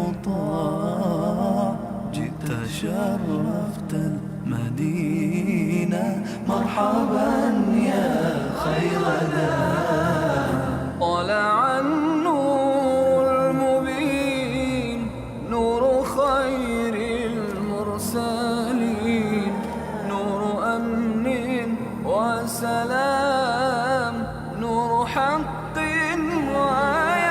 المطاع جئت شرفت المدينة مرحبا يا خير داع طلع النور المبين نور خير المرسلين نور أمن وسلام نور حق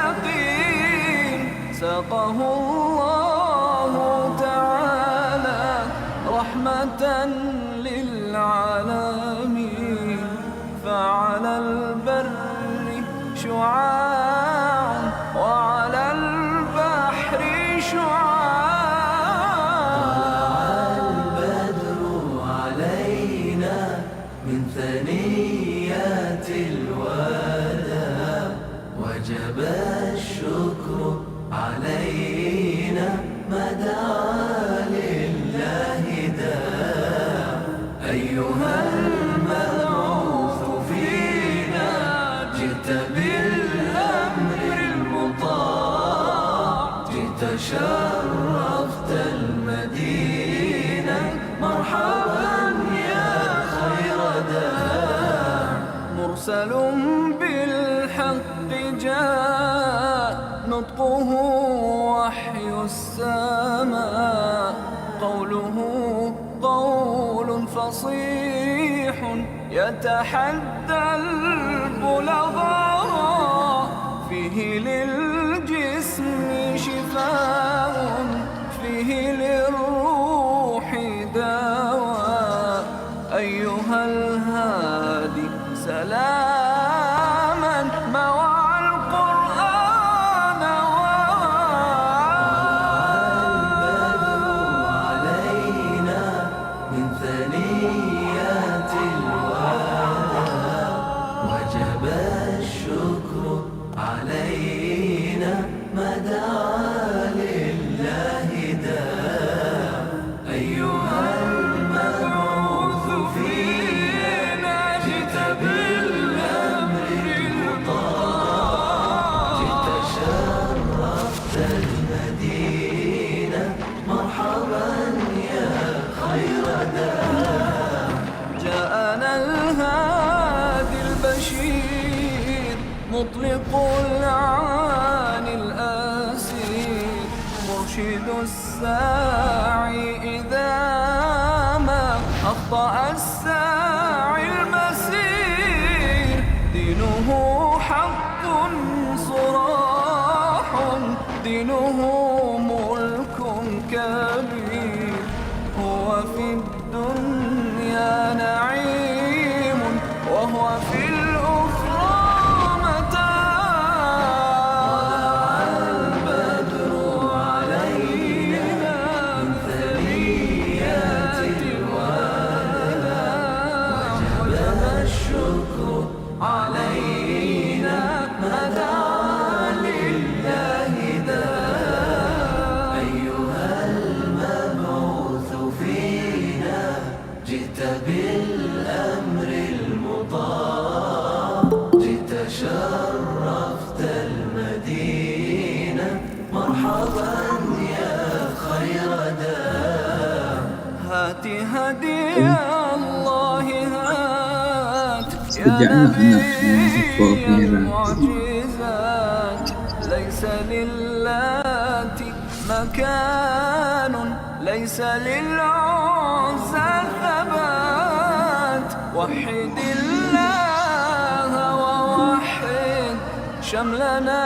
ويقين ساقه الله تعالى رحمة للعالمين فعلى البر شعاع وعلى البحر شعاع طلع البدر علينا من ثنيات الوداع وجب الشكر علينا ما دعا لله داع أيها المبعوث فينا جئت بالأمر المطاع جئت شرفت المدينة مرحبا يا خير داع مرسل بالحق جاء نطقه وحي السماء قوله قول فصيح يتحدى البلغاء فيه للجسم شفاء فيه للروح دواء أيها الهادي سلاما مع القرآن البدر علينا من ثنيات الوداع وجب الشكر علينا ما دعا لله داع أيها المبعوث فينا جئت بالأمر المطاع جئت شرفت المدينة مرحبا يا خير داع جاءنا الهادي البشير مطلق العاني الأسير مرشد الساعي إذا ما أخطأ الساعي المسير دينه حق صراح دينه ملك كبير هو في الدنيا نعيم وهو في الأخرى متاع البدر علينا من ثنيات الوداع وجب الشكر علينا ما دعا لله داع أيها المبعوث فينا جئت بالأمر المطاع جئت شرفت المدينة مرحبا يا خير داع هات هدي الله هات يا نبي المعجزات ليس للات مكان ليس للعزى ثبات وحد الله ووحد شملنا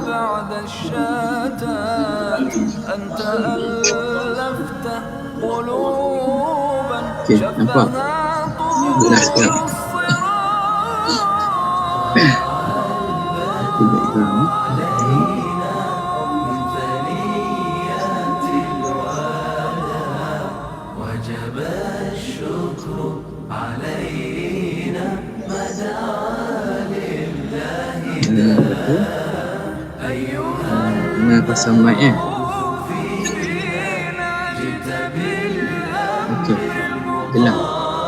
بعد الشتات أنت ألفت قلوبا شبها طول وجب الشكر علينا ما دعا لله داع أيها Kenapa samanya? جئت بالأمر Okey. Gelang.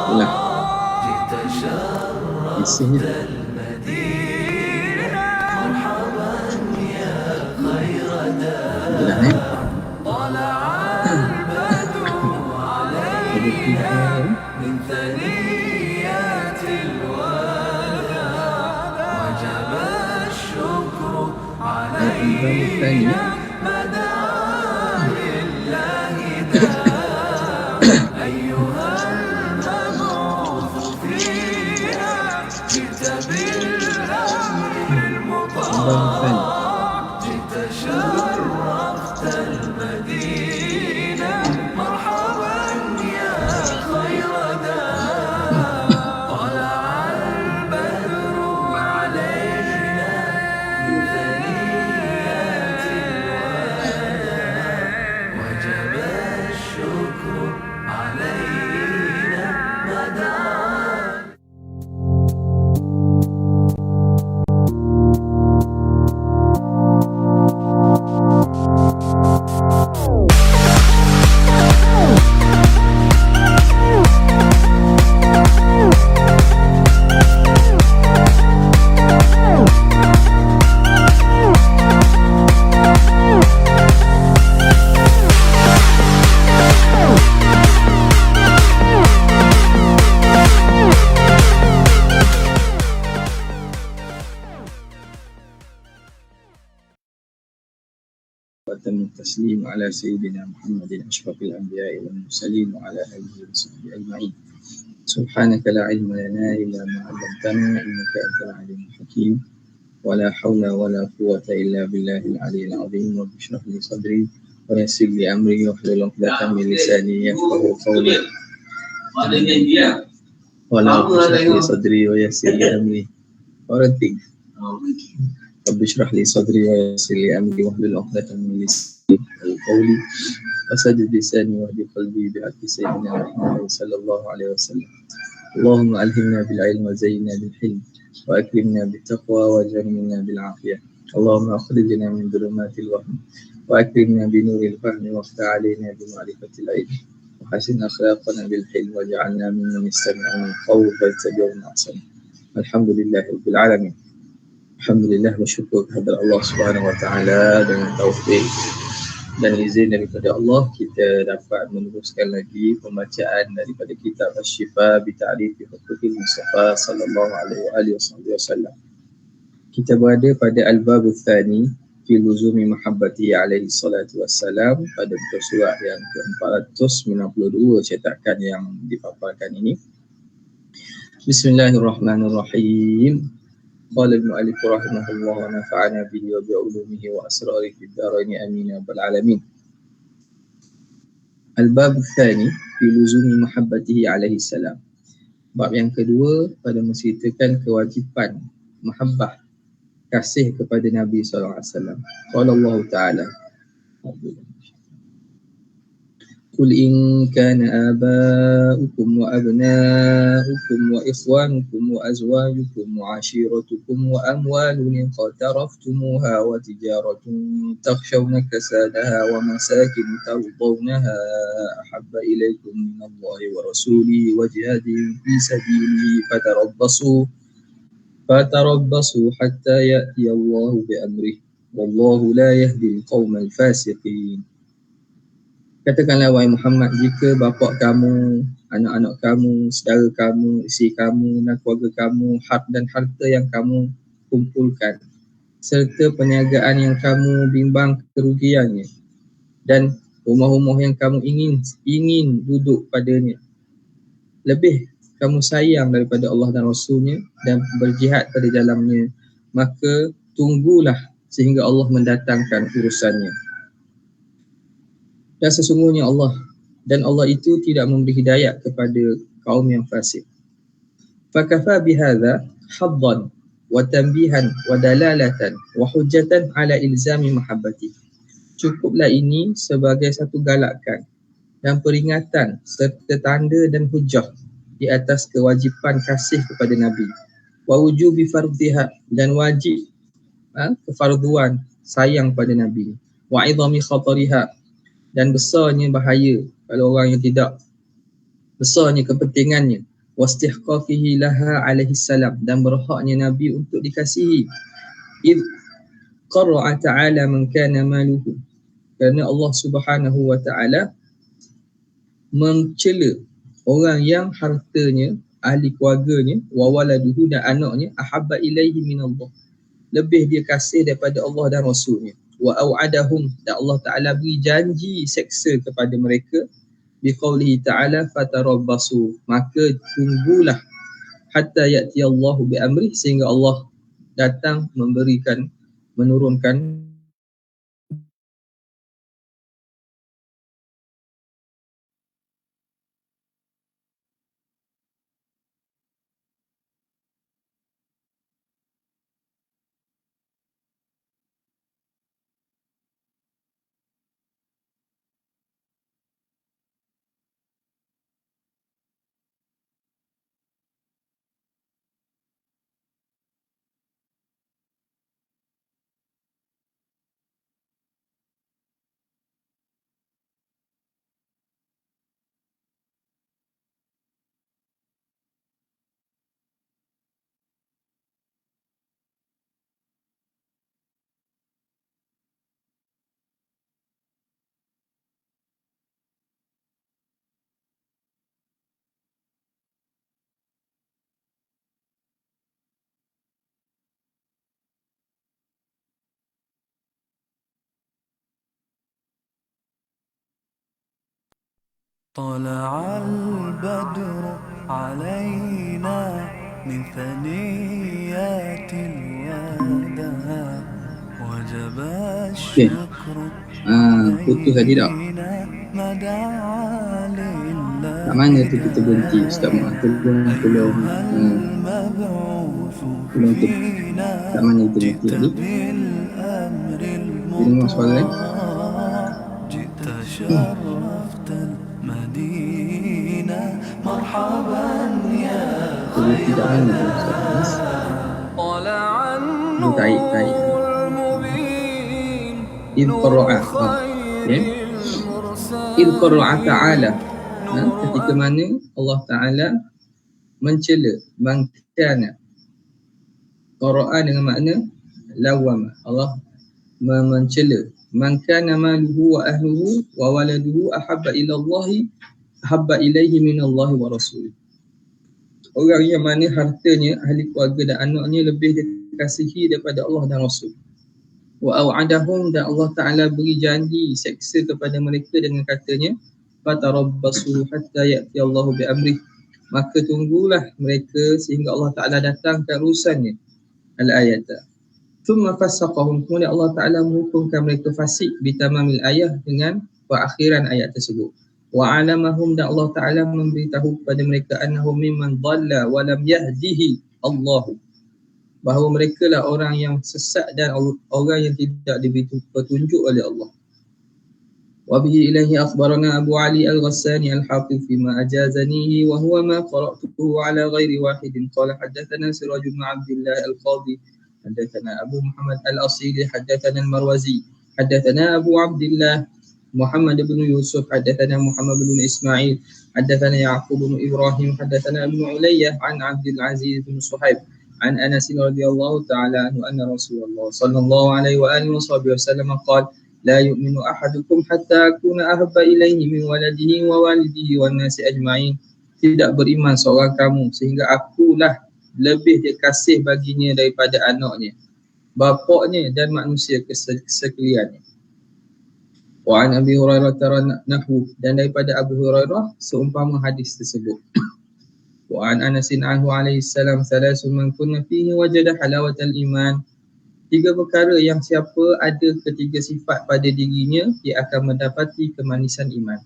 Gelang. جئت شرفت Isinya. المدينة مرحبا يا خير داع Ulang طلع البدر علينا من ثنيات الوداع وجب الشكر علينا ما دعا لله داع أيها المبعوث فينا جئت بالأمر المطاع جئت شرفت المدينة مرحبا يا خير داع طلع البدر علينا من ثنيات الوداع وجب الشكر علينا ما دعا التسليم على سيدنا محمد أشرف الأنبياء والمرسلين وعلى آله وصحبه أجمعين. سبحانك لا علم لنا إلا ما علمتنا إنك أنت العليم الحكيم ولا حول ولا قوة إلا بالله العلي العظيم. رب اشرح لي صدري ويسر لي أمري واحلل عقدة من لساني يفقهوا قولي. ولا اشرح لي صدري ويسر لي أمري ورتب. رب اشرح لي صدري ويسر لي أمري واحلل عقدة من لساني يفقهوا قولي وسدد لساني واهد قلبي بحق سيدنا محمد صلى الله عليه وسلم. اللهم ألهمنا بالعلم وزينا بالحلم وأكرمنا بالتقوى وجنبنا بالعافية. اللهم أخرجنا من ظلمات الوهم وأكرمنا بنور الفهم وافتح علينا بمعرفة العلم وحسن أخلاقنا بالحلم واجعلنا ممن يستمعون القول فيتبعون أحسنه. الحمد لله رب العالمين. Alhamdulillah, bersyukur kepada Allah Subhanahu Wa Taala dengan taufik dan izin daripada Allah kita dapat meneruskan lagi pembacaan daripada kitab Asy-Syifa bi Ta'rif Huquqil Mustafa sallallahu alaihi wasallam. Kita berada pada al-bab ats-tsani fi luzumi mahabbati alaihi salatu wassalam pada muka surat yang ke-492 cetakan yang dipaparkan ini. Bismillahirrahmanirrahim. Qala al-mu'allif rahimahullah wa nafa'ana bihi wa bi'ulumihi wa asrarihi fid dharain amin ya rabbal alamin. Al-bab ats-tsani fi luzumi mahabbatihi alaihi salam. Bab yang kedua pada menceritakan kewajipan mahabbah, kasih kepada Nabi sallallahu alaihi wasallam. Qala Allah Ta'ala Qul in kana aba'ukum wa abna'ukum wa ikhwanukum wa azwajukum wa ashiratukum wa amwalun iqtaraftumuha wa tijaratun takhshawna kasadaha wa masakin tardawnaha ahabba ilaykum min Allahi wa rasulihi wa jihadin fi sabilihi fatarabbasu hatta ya'ti Allahu bi amrihi wallahu la yahdi al-qawma al-fasiqin. Katakanlah wahai Muhammad, jika bapa kamu, anak-anak kamu, saudara kamu, isteri kamu dan keluarga kamu, dan harta yang kamu kumpulkan serta perniagaan yang kamu bimbang kerugiannya dan rumah-rumah yang kamu ingin duduk padanya lebih kamu sayang daripada Allah dan Rasulnya dan berjihad pada dalamnya, maka tunggulah sehingga Allah mendatangkan urusannya. Dan sesungguhnya Allah itu tidak memberi hidayah kepada kaum yang fasik. Fakafa bihadza haddan wa tanbihan wa dalalatan wa hujjatan ala ilzami mahabbati. Cukuplah ini sebagai satu galakan dan peringatan serta tanda dan hujjah di atas kewajipan kasih kepada Nabi. Wa wujubi fardhiha, dan wajib kefarduan sayang pada Nabi. Wa idhami khatariha, dan besarnya bahaya kalau orang yang tidak, besarnya kepentingannya. Wastihqaqihi laha alaihi salam, dan berhaknya Nabi untuk dikasihi. Id qarra'a ta'ala man kana maluhu kerana Allah Subhanahu wa taala mencela orang yang hartanya, ahli keluarganya, wa waladuhu dan anaknya ahabba ilaihi minallah, lebih dia kasih daripada Allah dan Rasulnya. Wa au'adahum, dan Allah Ta'ala beri janji seksa kepada mereka biqaulihi ta'ala fatarabbasu, maka tunggulah hatta ya'ti Allahu bi amri, sehingga Allah datang menurunkan طلع البدر علينا من ثنيات الوداع وجب الشكر putus tadi tak? Kat mana tu kita berhenti Ustaz Mak? Tolong kat mana kita berhenti tadi? Dengar suara lain? Berhenti kat mana tu Ustaz? Taib إذ قرأ ta'ala, ketika mana Allah Ta'ala mencela man kana, qara'a dengan makna lawama, Allah mencela man kana maluhu wa ahluhu wa waladuhu ahabba ilaihi minallahi wa rasulih, orang yang mana hartanya, ahli keluarga dan anaknya lebih dikasihi daripada Allah dan Rasul. Wa au'adahum, dan Allah Ta'ala beri janji seksa kepada mereka dengan katanya fatarabbasu hatta ya'ti Allahu bi amrih, maka tunggulah mereka sehingga Allah Ta'ala datangkan urusannya. Al-ayat. Thumma fassaqahum, kemudian Allah Ta'ala menghukumkan mereka fasik bitamamil ayah, dengan perakhiran ayat tersebut. Wa alamahum, dan Allah Ta'ala memberitahu kepada mereka annahum mimman dhalla wa lam yahdihi Allahu, bahawa mereka lah orang yang sesat dan orang yang tidak diberi petunjuk oleh Allah. Wa bihi ilahi akhbarana Abu Ali Al-Ghassani Al-Hafiz fima ajazanihi wa huwa ma qara'tuhu ala ghairi wahidin qala haddathana Siraj bin Abdullah Al-Qadi haddathana Abu Muhammad Al-Asili haddathana Al-Marwazi haddathana Abu Abdullah Muhammad bin Yusuf haddathana Muhammad bin Ismail haddathana Ya'qub bin Ibrahim haddathana Ibn Ulayyah an Abdul Aziz bin Suhaib عن أنس رضي الله تعالى عنه أن رسول الله صلى الله عليه وآله وصحبه وسلم قال لا يؤمن أحدكم حتى أكون أحب إليه من ولده ووالده والناس أجمعين, tidak beriman seorang kamu sehingga akulah lebih dikasih baginya daripada anaknya, bapaknya dan manusia sekaliannya. Wa an Abi Hurairah nahwu, dan daripada Abu Hurairah seumpama hadis tersebut. Wa an Anas anhu alaihi salam thalathun man kunna fihi wajada halawatal iman, tiga perkara yang siapa ada ketiga sifat pada dirinya, dia akan mendapati kemanisan iman.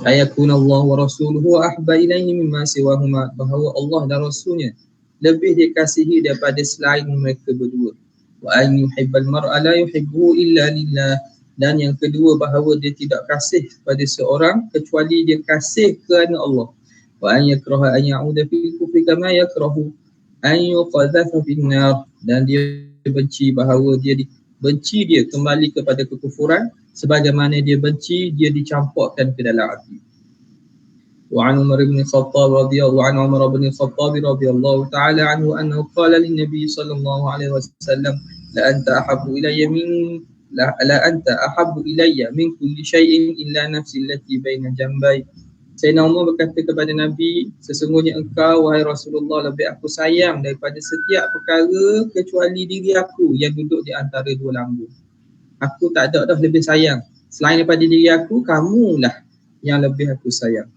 Ayakunallahu wa rasuluhu ahba ilaihi mimma siwahuma, bahawa Allah dan Rasulnya lebih dikasihi daripada selain mereka berdua. Wa an yuhibbal mar'a la yuhibbuhu illa lillah, dan yang kedua bahawa dia tidak kasih pada seorang kecuali dia kasih kerana Allah. Wa an yakraha an ya'uda fil kufri kama yakrahu an yuqadhafa fin nar, dan dia benci bahawa dia benci dia kembali kepada kekufuran sebagaimana dia benci dia dicampurkan ke dalam api. Wa an Umar bin Khattab radhiyallahu ta'ala anhu annahu qala lin nabiy sallallahu alaihi wasallam la anta ahabbu ilayya min la anta ahabbu ilayya min kulli syai'in illa nafsi allati baina jambai. Sayyidina Umar berkata kepada Nabi, sesungguhnya engkau wahai Rasulullah lebih aku sayang daripada setiap perkara kecuali diri aku yang duduk di antara dua lambung. Aku tak ada dah lebih sayang. Selain daripada diri aku, kamulah yang lebih aku sayang.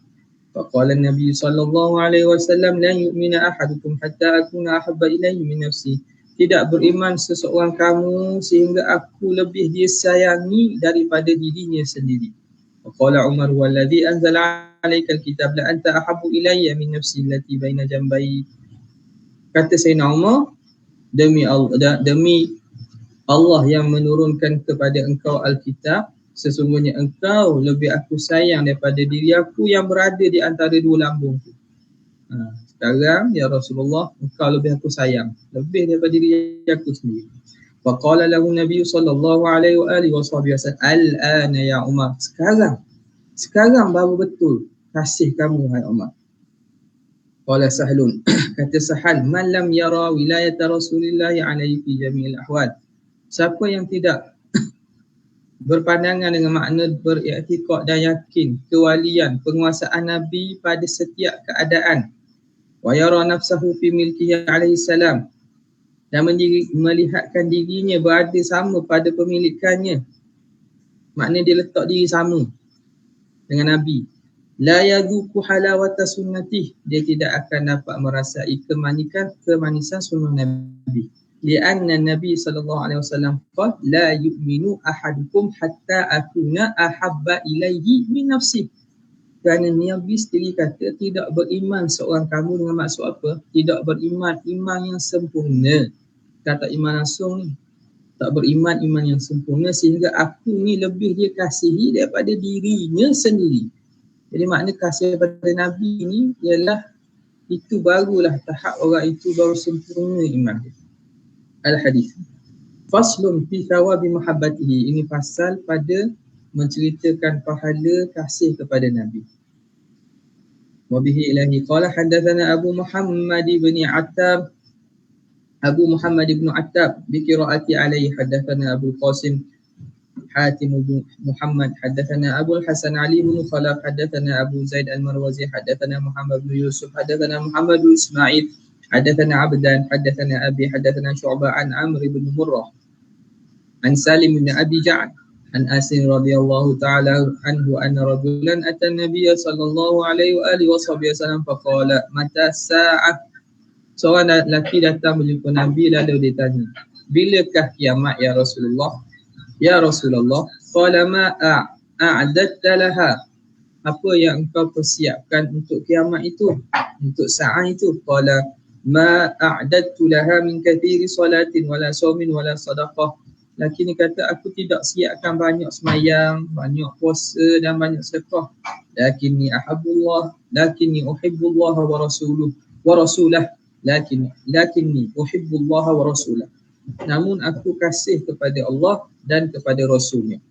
Faqala Nabi sallallahu alaihi wasallam la yu'minu ahadukum hatta akuna ahabba ilayhi min nafsi. Tidak beriman seseorang kamu sehingga aku lebih dia sayangi daripada dirinya sendiri. Faqala Umar walladhi anzala alaikal kitab la anta ahabbu ilayya min nafsi allati baina jambai. Kata Sayyidina Umar, demi Allah yang menurunkan kepada engkau Alkitab, sesungguhnya engkau lebih aku sayang daripada diri aku yang berada di antara dua lambung. Sekarang ya Rasulullah, engkau lebih aku sayang, lebih daripada diri aku sendiri. Faqala lahu Nabi sallallahu alaihi wa alihi wasallam, al-ana ya Umar, sekarang baru betul kasih kamu hai Umar. Qala Sahlun, kata Sahal, man lam yara wilayata Rasulillah alaihi fi jami'il ahwal. Siapa yang tidak berpandangan dengan makna beriktikad dan yakin kewalian penguasaan Nabi pada setiap keadaan, wa yara nafsahu fi milkihi alaihi salam, dan melihatkan dirinya berada sama pada pemilikannya, makna dia letak diri sama dengan Nabi. La yadhuku halawata sunnatih, dia tidak akan dapat merasai kemanisan sunnah Nabi. Lianna Nabi sallallahu alaihi wasallam qala la yu'minu ahadukum hatta akuna ahabba ilaihi min nafsihi. Kerana Nabi sendiri kata tidak beriman seorang kamu dengan maksud apa? Tidak beriman iman yang sempurna. Kata iman langsung ni, tak beriman iman yang sempurna sehingga aku ni lebih dia kasihi daripada dirinya sendiri. Jadi makna kasih kepada Nabi ni ialah itu barulah tahap orang itu baru sempurna iman dia. Al-Hadith. Faslun fi thawabi mahabbatihi. Ini pasal pada menceritakan pahala kasih kepada Nabi. Wa bihi ilahi qala hadatsana Abu Muhammad ibn Attab bi qiraati alaihi hadatsana Abu Qasim Hatim bin Muhammad hadatsana Abu Hasan Ali bin Khalaf hadatsana Abu Zaid al-Marwazi hadatsana Muhammad bin Yusuf hadatsana Muhammad bin Ismail hadatsana Abdan hadatsana Abi hadatsana Syu'bah an Amr bin Murrah an Salim bin Abi Ja'ad an Asin radhiyallahu ta'ala anhu anna rajulan ata an-nabiy sallallahu alaihi wa alihi wasallam faqala mata sa'ah. Seorang lelaki datang berjumpa Nabi lalu dia tanya, bilakah kiamat ya Rasulullah? Ya Rasulullah, qala ma a'adatta laha. Apa yang engkau persiapkan untuk kiamat itu, untuk saat itu? Qala ma a'adattu laha min kathiri salatin wala saumin wala sadaqah. Laki ni kata aku tidak siapkan banyak semayang, banyak puasa dan banyak sedekah. Lakinni uhibbullah wa rasulah. Lakinni uhibbullah wa rasulah. Namun aku kasih kepada Allah dan kepada Rasulnya.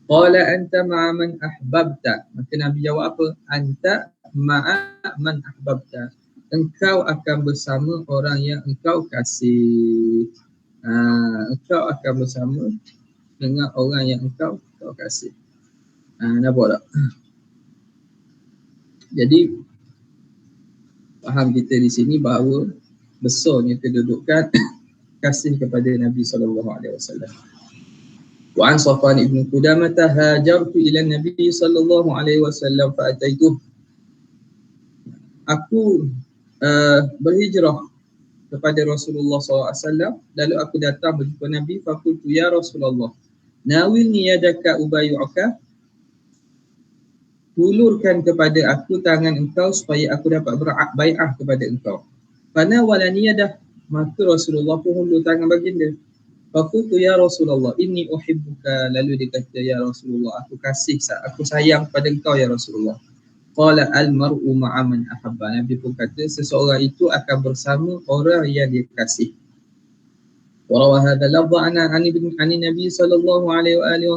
Qala anta ma'a man ahbabta. Maka Nabi jawab apa? Anta ma'a man ahbabta. Engkau akan bersama orang yang engkau kasih. Engkau akan bersama dengan orang yang engkau kasih. Nampak tak? Jadi faham kita di sini bahawa besarnya kedudukan kasih kepada Nabi sallallahu alaihi wasallam. Wa an Safwan ibn Qudamah hajartu ila Nabi sallallahu alaihi wasallam fa ataituh. Aku berhijrah kepada Rasulullah SAW, lalu aku datang berjumpa Nabi, faqultu ya Rasulullah, nawilni yadaka ubayyuka. Hulurkan kepada aku tangan engkau supaya aku dapat berbai'ah kepada engkau. Fana walani yadah, maka Rasulullah pun hulur tangan baginda. Faqultu ya Rasulullah, inni uhibbuka. Lalu dia kata, ya Rasulullah, aku sayang pada engkau ya Rasulullah. Qala al-mar'u ma'a man ahabba. Nabi pun kata seseorang itu akan bersama orang yang dia kasih. Wa rawa hadha lafdha an Nabi sallallahu alaihi wa alihi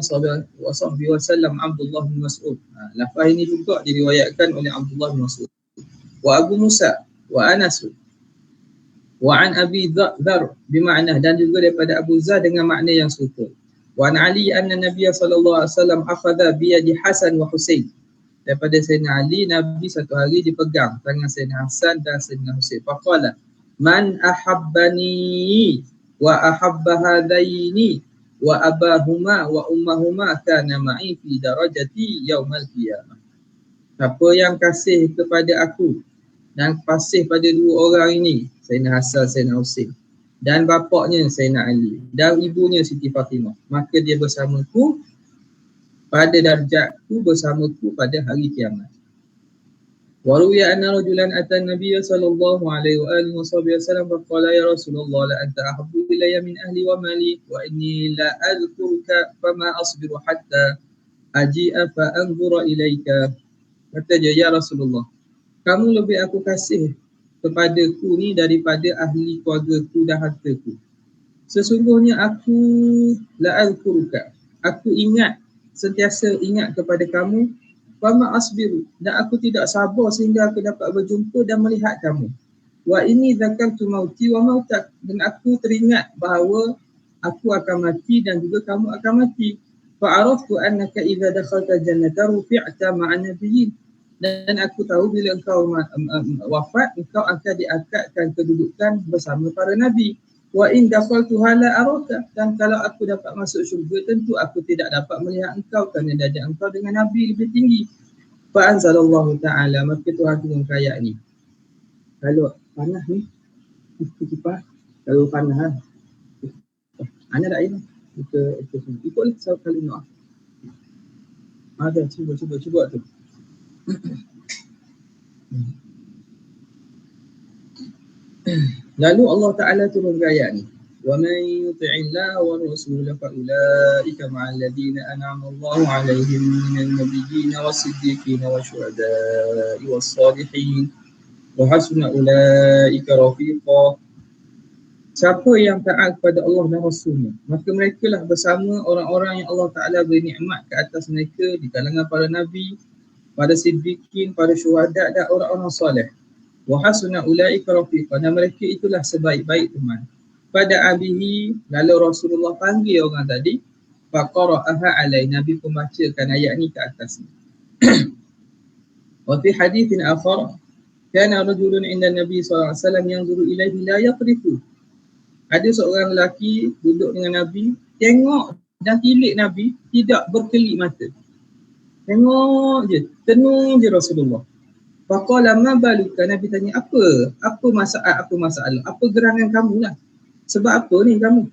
wasallam Abdullah bin Mas'ud. Lafaz ini juga diriwayatkan oleh Abdullah bin Mas'ud. Wa Abu Musa wa Anas wa an Abi Dzar bermakna, dan juga daripada Abu Dzar dengan makna yang serupa. Wa an Ali anna Nabiy sallallahu alaihi wasallam akhadha bi yadi Hasan wa Husain. Daripada Sayyidina Ali, Nabi satu hari dipegang tangan Sayyidina Hasan dan Sayyidina Husain. Faqala, man ahabbani wa ahabba hadaini wa abahuma wa ummahuma kana ma'i fi darajati yaumal qiyamah. Siapa yang kasih kepada aku dan kasih pada dua orang ini, Sayyidina Hasan, Sayyidina Husain, dan bapaknya Sayyidina Ali dan ibunya Siti Fatimah, maka dia bersamaku pada darjatku, bersamaku pada hari kiamat. Wa ruwiya anna rajulan ata an-nabiy sallallahu alaihi wa alihi wasallam faqala ya Rasulullah la anta ahabbu ilayya min ahli wa mali wa inni la adhkuruka fama asbiru hatta aji'a fa anzura ilayka. Kata dia, ya Rasulullah, kamu lebih aku kasih kepadaku ni daripada ahli keluargaku dan hartaku. Sesungguhnya aku la adhkuruka, aku ingat, sentiasa ingat kepada kamu, fama asbiru, dan aku tidak sabar sehingga aku dapat berjumpa dan melihat kamu. Wa inni dzakartu mauti wa mautak, dan aku teringat bahawa aku akan mati dan juga kamu akan mati. Fa araftu annaka idza dakhalta jannata rufi'ta ma'an nabiyyin, dan aku tahu bila engkau wafat, engkau akan diangkatkan kedudukan bersama para nabi. Wa in dakhaltuha la araka, dan kalau aku dapat masuk syurga, tentu aku tidak dapat melihat engkau kerana darjat engkau dengan nabi lebih tinggi. Fa anzalallahu ta'ala, maka Tuhan turunkan ayat ni. Kalau panas ni, kipas, kalau panas ana dak ini. Ikut satu kali nak. Ada cuba tu. Lalu Allah Ta'ala turunkan ayat ni. وَمَنْ يُطِعِ اللَّهَ وَالرَّسُولَ فَأُولَٰئِكَ مَعَ الَّذِينَ أَنْعَمَ اللَّهُ عَلَيْهِمْ مِنَ النَّبِيِّينَ وَالصِّدِّيقِينَ وَالشُّهَدَاءِ وَالصَّالِحِينَ وَحَسُنَ أُولَٰئِكَ رَفِيقًا. Siapa yang taat kepada Allah dan Rasulnya, maka mereka lah bersama orang-orang yang Allah Ta'ala beri nikmat ke atas mereka di kalangan para Nabi, para Siddiqin, para Syuhada dan orang-orang soleh. Wa hasuna ulaika rafiqa, dan mereka itulah sebaik-baik teman. Pada abihi, lalu Rasulullah panggil orang tadi, faqara'aha alai, Nabi pun bacakan ayat ni ke atas ni. Wa fi hadithin akhar, kana rajulun inda Nabi sallallahu alaihi wasallam yanzuru ilaihi la yaqrifu. Ada seorang lelaki duduk dengan Nabi, tengok dan tilik Nabi, tidak berkelip mata. Tengok je, tenung je Rasulullah. Faqala ma baluka, Nabi tanya, apa masalah, apa gerangan kamu lah, sebab apa ni kamu?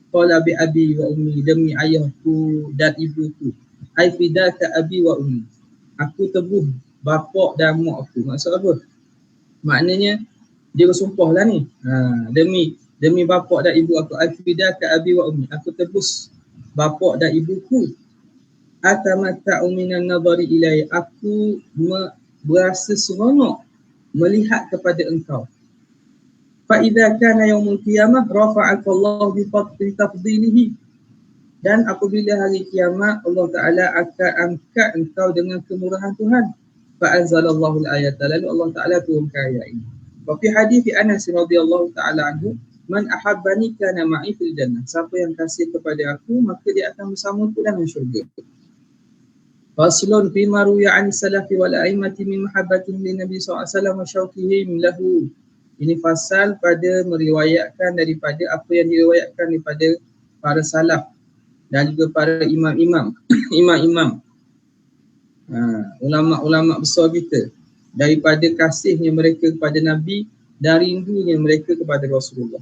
Qala bi abi wa ummi, demi ayahku dan ibuku. Ai fidaka abi wa ummi, aku tebuh bapak dan mak aku. Maksud apa? Maknanya dia bersumpah lah ni, demi bapak dan ibu aku. Ai fidaka abi wa ummi, aku tebus bapak dan ibuku. Atamatta'u minan nadhari ilai, aku berasa seronok melihat kepada engkau. Fa idza kana yaumul qiyamah rafa'aka Allah bi tafdilihi, dan apabila hari kiamat Allah Taala akan angkat engkau dengan kemurahan Tuhan. Fa anzalallahu al-ayata, lalu Allah Taala turunkan ayat ini. Wa fi hadits Anas radhiyallahu taala anhu, man ahabbani kana ma'i fil jannah, siapa yang kasih kepada aku maka dia akan bersamaku dalam syurga. Faslun fi ma ruwiya 'an salafi wal a'immati min mahabbatihim lin nabi sallallahu alaihi wasallam wa syauqihim lahu. Ini fasal pada meriwayatkan daripada apa yang diriwayatkan daripada para salaf dan juga para imam-imam ulama-ulama besar kita, daripada kasihnya mereka kepada Nabi dan rindunya mereka kepada Rasulullah.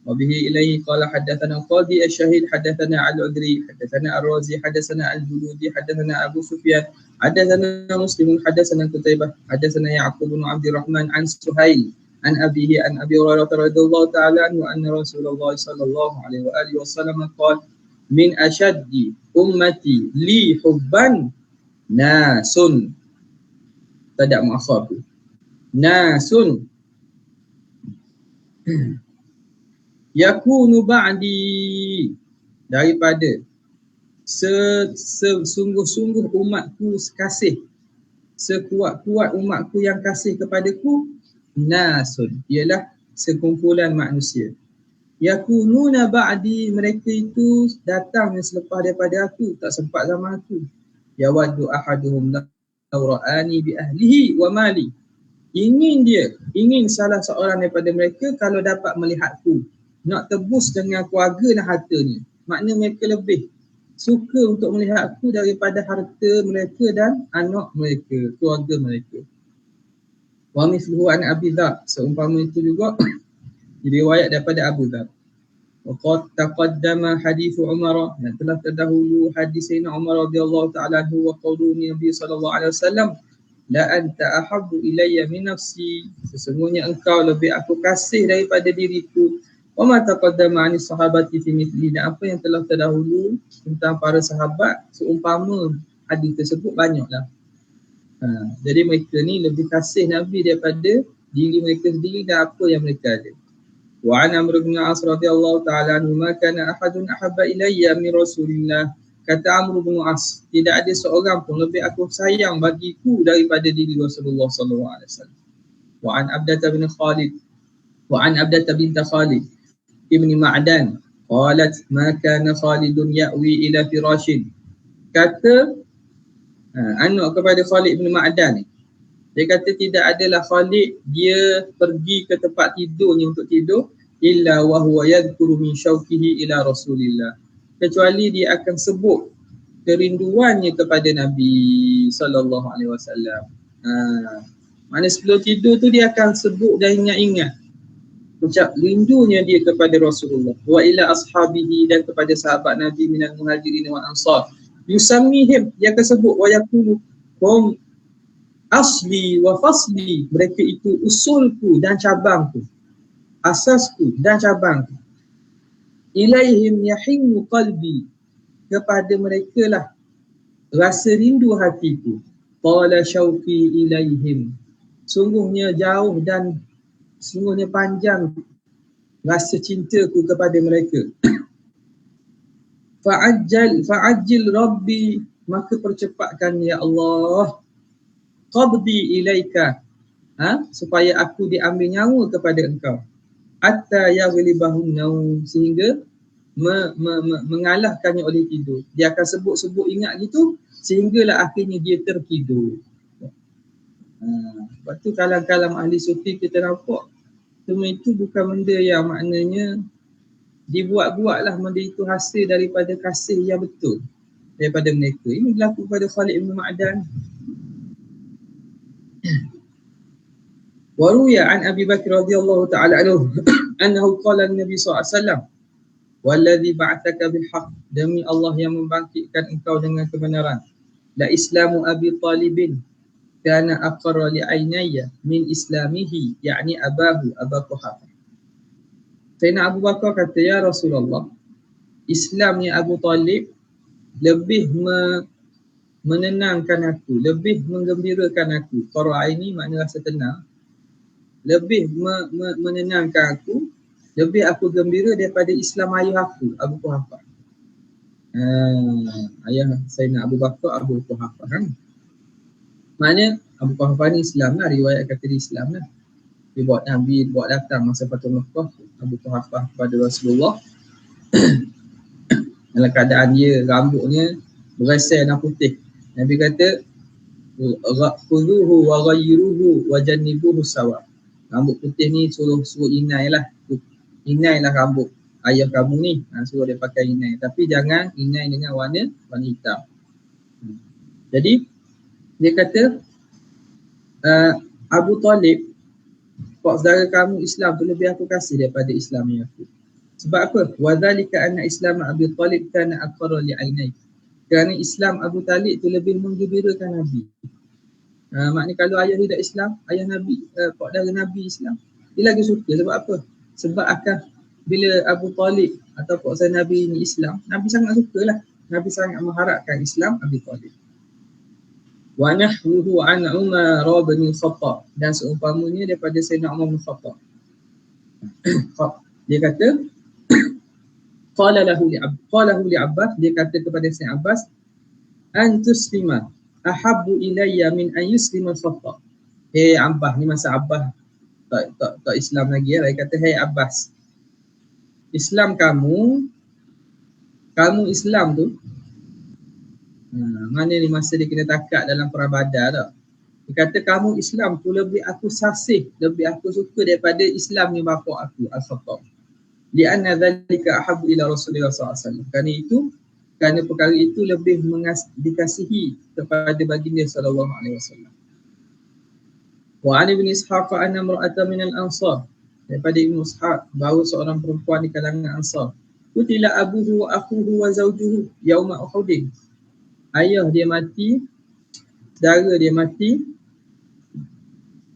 Wabihi ilaihi qala haddatsana Qadi Asy-Syahid haddatsana Al-Udri haddatsana Ar-Razi haddatsana Al-Buludi haddatsana Abu Sufyan haddatsana Muslim haddatsana Qutaibah haddatsana Ya'qub bin Abdurrahman an Suhail an abihi an Abi Hurairah radhiyallahu ta'ala anhu anna Rasulullah sallallahu alaihi wa alihi wasallam qala min ashaddi ummati li hubban nasun, tidak muakhar tu, nasun yakunu ba'di, daripada sesungguh-sungguh umatku kasih, sekuat-kuat umatku yang kasih kepadaku, nasun, ialah sekumpulan manusia. yakununa ba'di, mereka itu datang selepas daripada aku, tak sempat zaman aku. Yawaddu ahaduhum law ra'ani bi ahlihi wa mali. Ingin salah seorang daripada mereka kalau dapat melihatku, nak tebus dengan keluarga dan hartanya. Makna mereka lebih suka untuk melihat aku daripada harta mereka dan anak mereka, keluarga mereka. Wa mithluhu an Abi Dzar, seumpama itu juga diriwayat daripada Abu Dzar. Wa qad taqaddama hadis Umar, dan telah terdahulu hadis Sayyidina Umar radhiyallahu ta'ala anhu wa qaulu Nabi sallallahu alaihi wasallam, la anta ahabbu ilayya min nafsi, sesungguhnya engkau lebih aku kasih daripada diriku. Wa ma taqaddama ani sahabati fi mithli, dan apa yang telah terdahulu tentang para sahabat seumpama hadis tersebut banyaklah. Jadi mereka ni lebih kasih Nabi daripada diri mereka sendiri dan apa yang mereka ada. Wa an Amr bin As radhiyallahu ta'ala anhu, ma kana ahadun ahabba ilayya min Rasulillah. Kata Amr bin As, tidak ada seorang pun lebih aku sayang bagiku daripada diri Rasulullah sallallahu alaihi wasallam. Wa an Abdah bint Khalid ibni Ma'dan qalat ma kana Khalidun ya'wi ila firashin. Kata anak kepada Khalid bin Ma'dan ni, dia kata tidak adalah Khalid dia pergi ke tempat tidurnya untuk tidur illa wa huwa yadhkuru min syauqihi ila Rasulillah, kecuali dia akan sebut kerinduannya kepada Nabi sallallahu alaihi wasallam. Mana sebelum tidur tu dia akan sebut dan ingat-ingat ucap rindunya dia kepada Rasulullah, wa ila ashabihi, dan kepada sahabat Nabi minal muhajirin wal ansar. Yusammihim, dia akan sebut wa yaqulu hum asli wa fasli, mereka itu usulku dan cabangku, asasku dan cabangku. Ilaihim yahinnu qalbi, kepada mereka lah rasa rindu hatiku. Qala syauqi ilaihim, sungguhnya jauh dan sungguhnya panjang rasa cintaku kepada mereka. Fa'ajjil rabbi, maka percepatkan ya Allah, qabdi ilaika, supaya aku diambil nyawa kepada engkau. Hatta yaghlibahun naum, sehingga mengalahkannya oleh tidur. Dia akan sebut-sebut ingat gitu sehinggalah akhirnya dia tertidur. Lepas tu kalam-kalam ahli sufi kita nampak semua itu bukan benda yang maknanya dibuat-buatlah, benda itu hasil daripada kasih yang betul daripada mereka. Ini berlaku pada Khalid bin Ma'dan. Wa ruya an Abi Bakr radhiyallahu ta'ala anhu annahu qala an-nabi sallallahu alaihi wasallam, walladhi ba'athaka bil haqq, demi Allah yang membangkitkan engkau dengan kebenaran, la islamu Abi Talibin kana aqarra li aynayya min islamihi, yakni abahu Abu Quhafah. Sayyidina Abu Bakar kata, ya Rasulullah, Islamnya Abu Talib lebih menenangkan aku, lebih menggembirakan aku. Qara ini makna rasa tenang. Lebih menenangkan aku, lebih aku gembira daripada Islam ayah aku, Abu Quhafah. Ayah Sayyidina Abu Bakar, Abu Quhafah kan. Maknanya Abu Quhafah ni Islam lah, riwayat kata dia Islam lah. Dia buat Nabi, buat datang masa Fathu Makkah, Abu Quhafah kepada Rasulullah dalam keadaan dia rambutnya beresai dan putih. Nabi kata, khudhuhu wa ghayyiruhu wa jannibuhu sawa. Rambut putih ni suruh inailah rambut ayah kamu ni, suruh dia pakai inai, tapi jangan inai dengan warna hitam. Jadi dia kata Abu Talib, saudara kamu Islam tu lebih aku kasih daripada Islam yang aku. Sebab apa? Wa dzalika anna Islam Abi Talib kana aqarra li ainai. Kerana Islam Abu Talib tu lebih menggembirakan Nabi. Maknanya kalau ayah dia tak Islam, ayah Nabi, saudara Nabi Islam, dia lagi suka. Sebab apa? Sebab akan bila Abu Talib atau saudara Nabi ni Islam, Nabi sangat sukalah. Nabi sangat mengharapkan Islam Abi Talib. Wa nahwuhu an Umar bin Khattab, dan seumpamanya daripada Sayyidina Umar bin Khattab. Dia kata qala lahu li Abbas, dia kata kepada Sayyidina Abbas, an tuslima ahabbu ilayya min an yuslima Khattab. Hey Abbas, ni masa Abbas tak Islam lagi ya. Dia kata, hey Abbas, Islam kamu Islam tu, mana ni masa dia kena takat dalam perang Badar tak? Dia kata kamu Islam tu lebih aku sasih, lebih aku suka daripada Islam ni bapa aku Al-Khattab. Li'anna dhalika ahabbu ila Rasulullah SAW. Kerana perkara itu lebih dikasihi kepada baginda sallallahu alaihi wasallam. Wa an ibn Ishaq anna imra'atan min al-Ansar. Daripada Ibn Ishaq bahawa seorang perempuan di kalangan Ansar. Qutila abuhu wa akhuhu wa zawjuhu yauma Uhud. Ayah dia mati, saudara dia mati,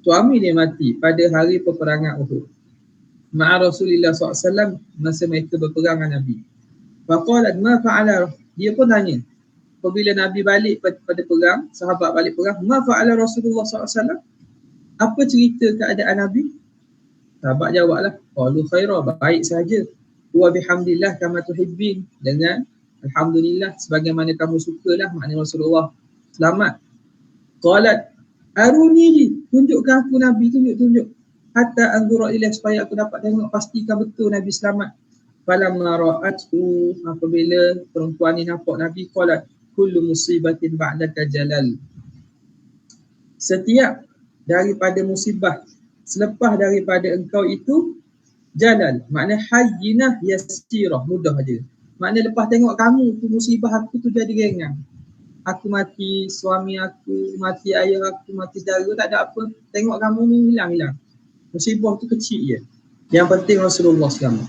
suami dia mati pada hari peperangan Uhud. Ma'a Rasulullah SAW masa mereka berperang dengan Nabi. Faqalat ma fa'ala, dia pun tanya. Apabila Nabi balik pada perang, sahabat balik perang, ma fa'ala Rasulullah SAW? Apa cerita keadaan Nabi? Sahabat jawablah, qalu khaira, baik saja. Wa bihamdillah kama tuhibbin, dengan alhamdulillah sebagaimana kamu sukalah, maknanya Rasulullah selamat. Qalat aruni, tunjukkan aku Nabi, tunjuk. Hatta anzura ilaih, supaya aku dapat tengok pastikan betul Nabi selamat. Falamma ra'athu, apabila perempuan ni nampak Nabi, qalat kullu musibatin ba'daka jalal. Setiap daripada musibah selepas daripada engkau itu jalal, makna hayyinah yasirah, mudah aja. Makna lepas tengok kamu tu musibah aku tu jadi ringan. Aku mati, suami aku mati, ayah aku mati, saudara, tak ada apa. Tengok kamu ni hilang. Musibah tu kecil je. Yang penting Rasulullah selamat.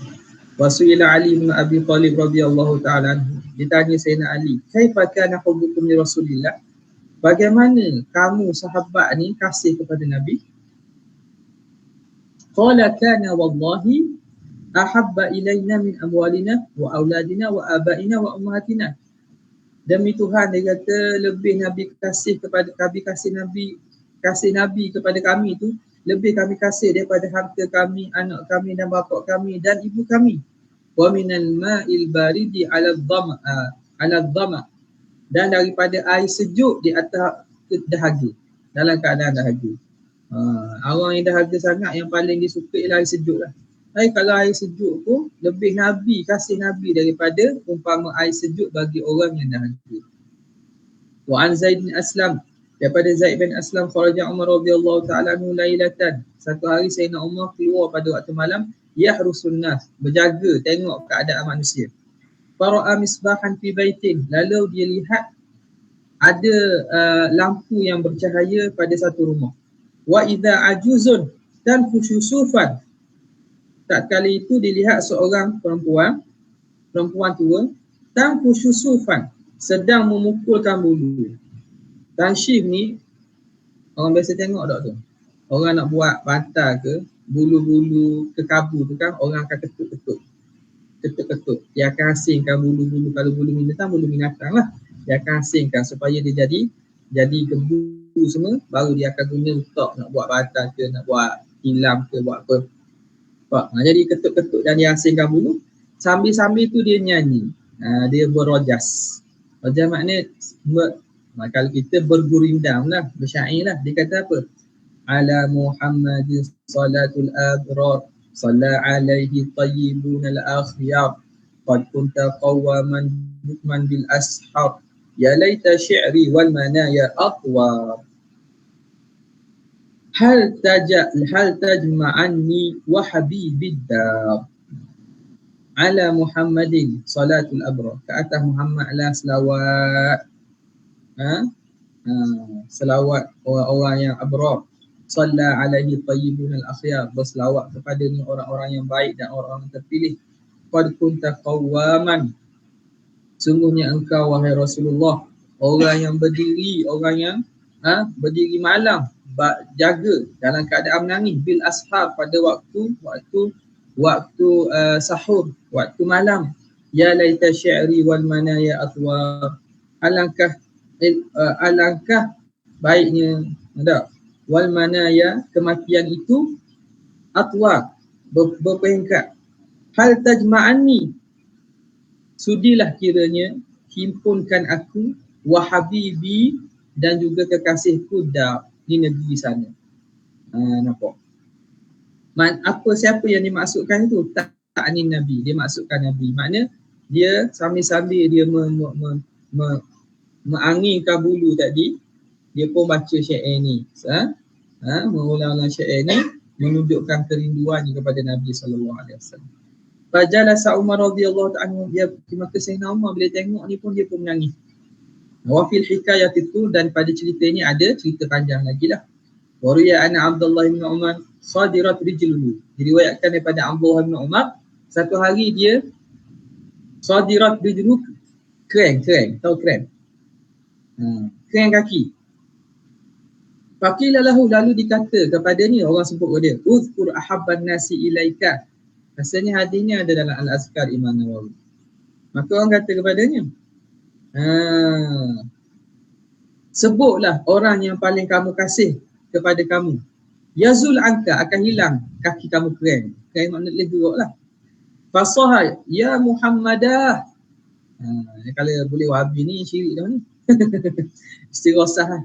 Wasuila Ali bin Abi Talib radhiyallahu ta'ala anhu. Ditanya Sayyidina Ali, kaifa kana hubbukum li Rasulillah? Bagaimana kamu sahabat ni kasih kepada Nabi? Qala kana wallahi ahabba ilaina min amwalina wa auladina wa abaina wa ummahatina. Demi Tuhan, dia kata lebih Nabi kasih kepada kami, kasih Nabi kepada kami tu lebih kami kasih daripada harta kami, anak kami dan bapa kami dan ibu kami. Wa minal ma'il baridi 'ala dhama, dan daripada air sejuk di atas dahaga, dalam keadaan dahaga. Orang yang dahaga sangat yang paling disukai ialah air sejuk lah. Tapi kalau air sejuk pun lebih Nabi, kasih Nabi daripada umpama air sejuk bagi orang yang dahaga. Wa an Zaid bin Aslam, daripada Zaid bin Aslam, kharaja Umar radhiyallahu ta'ala anhu lailatan. Satu hari Sayyidina Umar keluar pada waktu malam, yahrusun nas, berjaga tengok keadaan manusia. Fara'a misbahan fi baitin, lalu dia lihat ada lampu yang bercahaya pada satu rumah. Wa idza ajuzun dan khusyusufan, tak kali itu dilihat seorang perempuan tua, dan khusyusufan, sedang memukulkan bulu. Tansyif ni orang biasa tengok tak tu? Orang nak buat bantal ke, bulu-bulu ke kabu tu kan, orang akan ketuk-ketuk. Dia akan asingkan bulu-bulu, kalau bulu binatang lah. Dia akan asingkan supaya dia jadi gebu semua, baru dia akan guna untuk nak buat bantal ke, nak buat tilam ke, buat apa. Jadi ketuk-ketuk dan dia asingkan bulu. Sambil-sambil tu dia nyanyi. Dia berrojas. Rojas maknanya kalau kita bergurindam lah, bersyair lah. Dia kata apa? Ala Muhammadin salatul abrar, salla alaihi tayyibun al-akhyar, qad kunta qawaman hukman bil ashab, ya laita syi'ri wal manaya atwar. Hal tajma'anni wa habibid dar. Ala Muhammadin salatul abrar, ke atas Muhammad lah selawat. Selawat orang-orang yang abrar. Salla alaihi tayyibun al-akhyar, berselawat kepada ni orang-orang yang baik dan orang-orang terpilih. Qad kunta qawaman, sungguhnya engkau wahai Rasulullah orang yang berdiri, orang yang berdiri malam, jaga dalam keadaan menangis, bil ashab, pada waktu sahur, waktu malam. Ya laita syi'ri wal manaya atwar, alangkah baiknya wal manaya, kematian itu, atwar, berperingkat. Hal tajma'anni, sudilah kiranya himpunkan aku, wa habibi, dan juga kekasihku di negeri sana. Nampak? Siapa yang dimaksudkan itu? ta'anin Nabi. Dia maksudkan Nabi. Maknanya dia sambil-sambil dia mengangingkan bulu tadi, dia pun baca syair ni. Mengulang-ulang syair ni menunjukkan kerinduannya kepada Nabi SAW. Fajalasa Umar radhiyallahu ta'ala, dia maka Sayyidina Umar bila tengok ni pun dia pun menangis. Wa fil hikayat itu, dan pada cerita ini ada cerita panjang lagi lah. Wa ruya anna Abdullah bin Umar khadirat rijluhu. Diriwayatkan daripada Abdullah bin Umar, satu hari dia khadirat rijluhu, keren, tahu keren? Keren kaki. Faqila lahu, lalu dikata kepadanya, orang sebut kepada dia, uzkur ahabban nasi ilaika. Rasanya hadisnya ada dalam Al-Azkar Imam Nawawi. Maka orang kata kepadanya, sebutlah orang yang paling kamu kasih kepada kamu. Yazul anka, akan hilang kaki kamu keren. Keren makna boleh geruk lah. Fasahai, ya Muhammadah. Kalau boleh Wahabi ni syirik dah ni. Istirosah lah.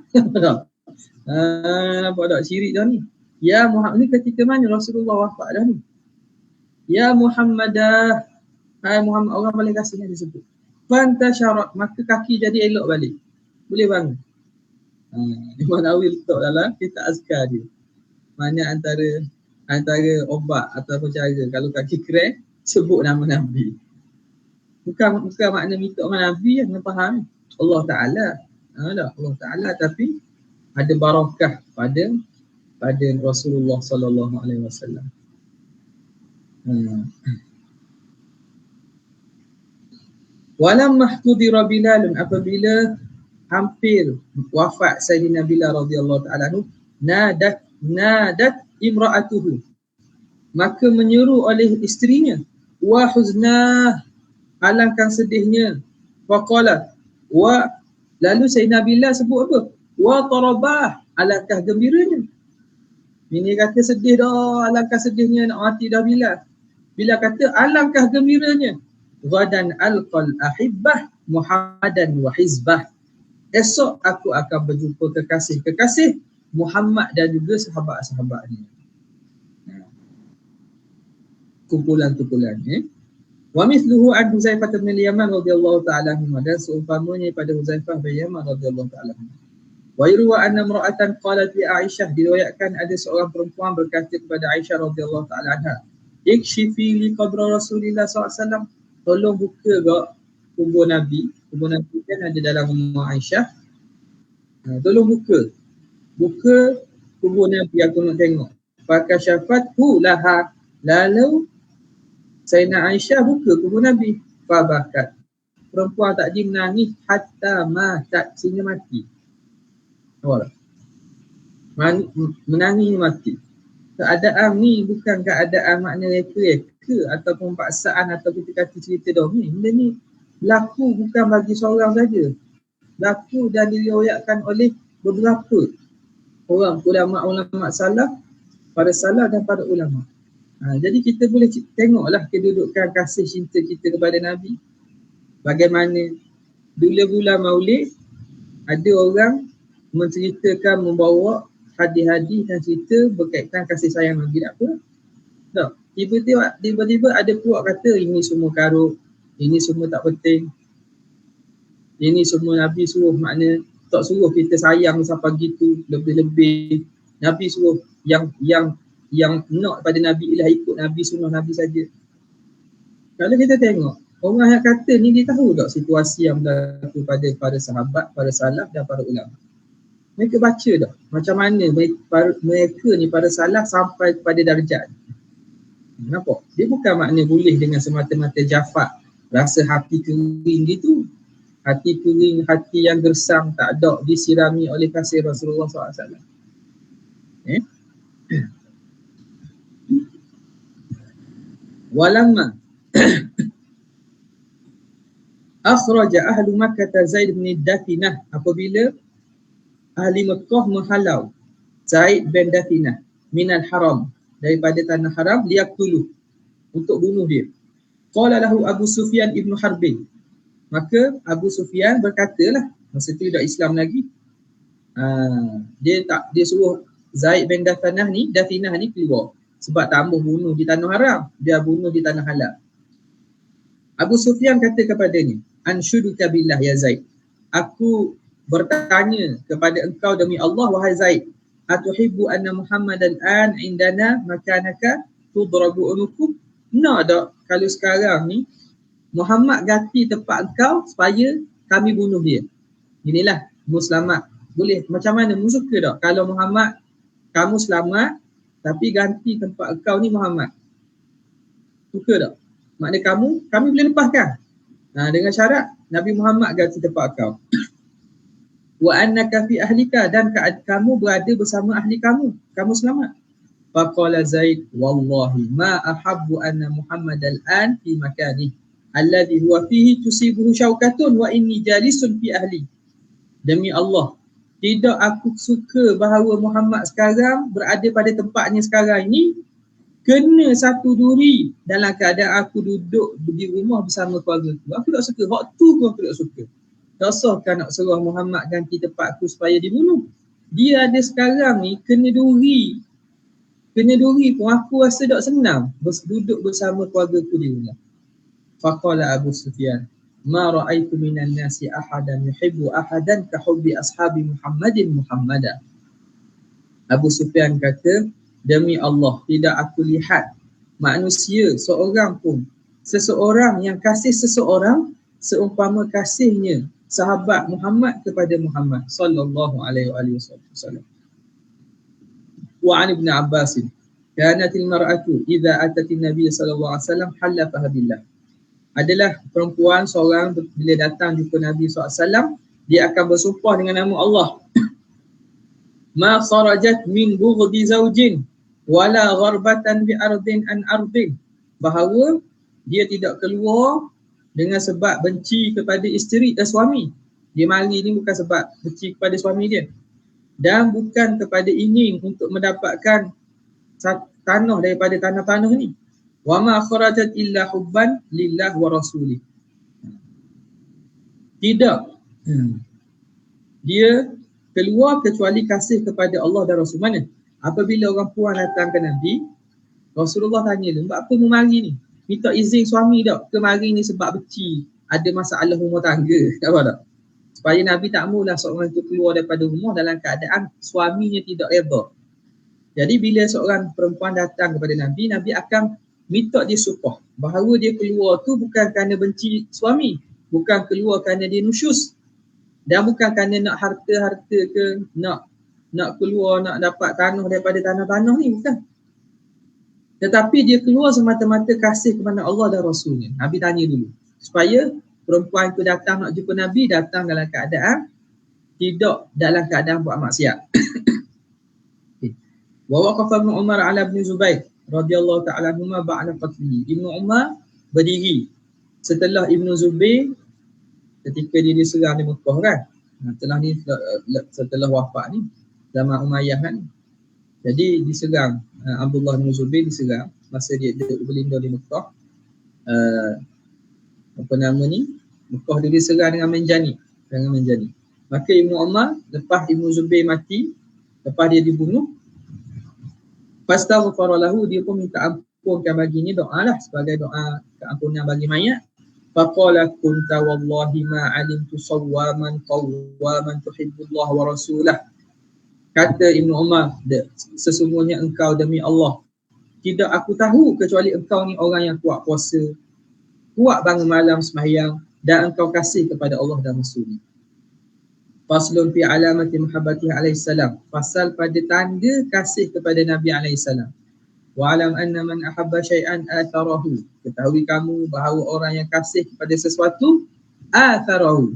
Nampak tak syirik dah ni. Ya Muhammad, ni ketika mana Rasulullah wafat dah ni. Ya Muhammadah, hai Muhammad, orang paling kasihnya disebut. Fantasharat, maka kaki jadi elok balik. Boleh bangun. Imam Nawawi letak dalam kitab azkar dia. Mana antara obat ataupun cara kalau kaki keren, sebut nama Nabi. Bukan makna minta nama Nabi yang faham. Allah Ta'ala. Allah Ta'ala, tapi ada barakah pada Rasulullah sallallahu alaihi wasallam. Walamma hudira Bilal, apabila hampir wafat Sayyidina Bilal radhiyallahu ta'ala anhu, nadat imra'atuhu, maka menyeru oleh isterinya, wa huznah, alangkah sedihnya, faqala, lalu Sayyidina Bilal sebut apa? Wa tarabah, alangkah gembiranya. Ini kata sedih dah, alangkah sedihnya, nak mati dah Bilal. Bila kata alangkah gembiranya, ghadan alqal ahibbah Muhammadan wa hizbah. Esok aku akan berjumpa kekasih Muhammad dan juga sahabat-sahabatnya. Kumpulan-kumpulan. Wa mithluhu an Huzaifah bin Yaman radhiyallahu ta'ala anhu, dan seumpamanya pada Huzaifah bin Yaman radhiyallahu ta'ala anhu. Wa yurwa anna imra'atan qalat li Aisyah, diriwayatkan ada seorang perempuan berkata kepada Aisyah radhiyallahu ta'ala anha, ikshifi li qabra Rasulillah SAW, tolong buka gak kubur Nabi. Kubur Nabi kan ada dalam rumah Aisyah. Tolong buka kubur Nabi, aku nak tengok. Fakasyafathu laha, lalu Sayyidina Aisyah buka kubur Nabi. Fabakat, perempuan tadi menangis hatta matat, sehingga mati. Menangis mati. Keadaan ni bukan keadaan makna reka ataupun paksaan atau kita kata cerita dongeng. Benda ni berlaku bukan bagi seorang saja. Berlaku dan diriwayatkan oleh beberapa orang, ulama salaf, para salaf dan para ulama. Jadi kita boleh tengoklah kedudukan kasih cinta kita kepada Nabi. Bagaimana bila bulan Maulid ada orang menceritakan, membawa hadis-hadis dan cerita berkaitan kasih sayang Nabi. Tak apa. Tak. Tiba-tiba ada puak kata ini semua karut, ini semua tak penting. Ini semua Nabi suruh, makna tak suruh kita sayang sampai gitu lebih-lebih. Nabi suruh yang nak pada Nabi ialah ikut Nabi, sunnah Nabi saja. Kalau kita tengok, orang yang kata ni dia tahu tak situasi yang berlaku pada para sahabat, para salaf dan para ulama. Mereka baca dah macam mana mereka ni para salaf sampai kepada darjat. Nampak? Dia bukan makna boleh dengan semata-mata jafak, rasa hati kering gitu. Hati kering, hati yang gersang, tak ada disirami oleh kasih Rasulullah SAW. Walamma akhraja ahlu Makkah Zaid bin Dathinah, apabila ahli Mekah menghalau Zaid bin Dathinah minal haram, daripada tanah haram, liyaqtuluh, untuk bunuh dia. Qala lahu Abu Sufyan ibn Harbin, maka Abu Sufyan berkatalah, masa tu dah Islam lagi, dia suruh Zaid bin Dathinah ni keluar. Sebab tak mahu bunuh di tanah haram, dia bunuh di tanah halal. Abu Sufyan kata kepadanya, anshuduka billah ya Zaid, aku bertanya kepada engkau demi Allah wahai Zaid, atuhibbu anna Muhammadan an indana makanaka tudrabu unukum? Nak tak kalau sekarang ni Muhammad ganti tempat engkau supaya kami bunuh dia? Inilah Muslimat. Boleh macam mana? Suka tak kalau Muhammad kamu selamat tapi ganti tempat engkau ni Muhammad? Suka tak? Maknanya kami boleh lepaskan. Dengan syarat Nabi Muhammad ganti tempat kau. Wa annaka fi ahlika, dan kamu berada bersama ahli kamu. Kamu selamat. Faqala Zaid, wallahi ma ahabbu anna Muhammad al-an fi makani alladhi huwa fihi tusibuhu syaukatun wa inni jalisun fi ahli. Demi Allah, tidak aku suka bahawa Muhammad sekarang berada pada tempatnya sekarang ini kena satu duri dalam keadaan aku duduk di rumah bersama keluarga aku. Aku tak suka. Waktu pun aku tak suka. Tak sahkan nak suruh Muhammad ganti tempat aku supaya dibunuh. Dia ada sekarang ni kena duri. Kena duri pun aku rasa tak senang duduk bersama keluarga aku di rumah. Faqala Abu Sufyan, ma ra'aitu minan nasi ahadan yuhibbu ahadan ka hubbi ashabi Muhammadin Muhammadan. Abu Sufyan kata, demi Allah, tidak aku lihat manusia seseorang yang kasih seseorang seumpama kasihnya sahabat Muhammad kepada Muhammad sallallahu alaihi wasallam. Wa an Ibn Abbas, kanatil mar'atu idza atatin Nabiy sallallahu alaihi wasallam halafaha billah. Adalah perempuan seorang bila datang jumpa Nabi SAW, dia akan bersumpah dengan nama Allah. Ma kharajat min bughdi zawjin wala gharbatan bi ardin an ardin, bahawa dia tidak keluar dengan sebab benci kepada isteri dan suami. Dia mari ni bukan sebab benci kepada suami dia, dan bukan kepada ingin untuk mendapatkan tanah daripada tanah-tanah ni. Wa ma kharajat illa hubban lillah wa rasulih. Tidak dia keluar kecuali kasih kepada Allah dan Rasul. Mana? Apabila orang puan datang ke Nabi, Rasulullah tanya dia, buat apa memari ni? Minta izin suami tak? Kemari ni sebab benci, ada masalah rumah tangga. Apa tak? Supaya Nabi tak maulah seorang itu keluar daripada rumah dalam keadaan suaminya tidak redha. Jadi bila seorang perempuan datang kepada Nabi, Nabi akan minta dia sumpah bahawa dia keluar tu bukan kerana benci suami, bukan keluar kerana dia nusyus, dan bukan kerana nak harta-harta ke, nak keluar nak dapat tanah daripada tanah-tanah ni, bukan. Tetapi dia keluar semata-mata kasih kepada Allah dan Rasulnya. Nabi tanya dulu supaya perempuan itu datang nak jumpa Nabi, datang dalam keadaan tidak dalam keadaan buat maksiat. Wa waqafa Ibn Umar ala Ibn Zubair radhiyallahu ta'ala anhuma ba'da qatlihi. Ibn Umar berdiri setelah Ibn Zubair ketika dia diserang di Mekah kan. Setelah wafat ni, zaman Umayyah kan. Jadi diserang, Abdullah bin Zubair diserang masa dia berlindung di Mekah. Mekah dia diserang dengan menjani. Maka Ibn Umar lepas Ibn Zubair mati, lepas dia dibunuh, fastaghfara lahu, dia pun minta ampunkan baginya, doalah sebagai doa keampunan bagi mayat. Faqala kunta wallahi ma alimtu sawwaman qawwaman tuhibbullah wa rasulah. Kata Ibn Umar, sesungguhnya engkau demi Allah, tidak aku tahu kecuali engkau ni orang yang kuat puasa, kuat bangun malam sembahyang, dan engkau kasih kepada Allah dan Rasul. Faslun fi alamati muhabbatihi alaihi salam. Pasal pada tanda kasih kepada Nabi alaihi salam. Wa alam anna man ahabba syai'an atharahu. Ketahui kamu bahawa orang yang kasih kepada sesuatu, atharahu.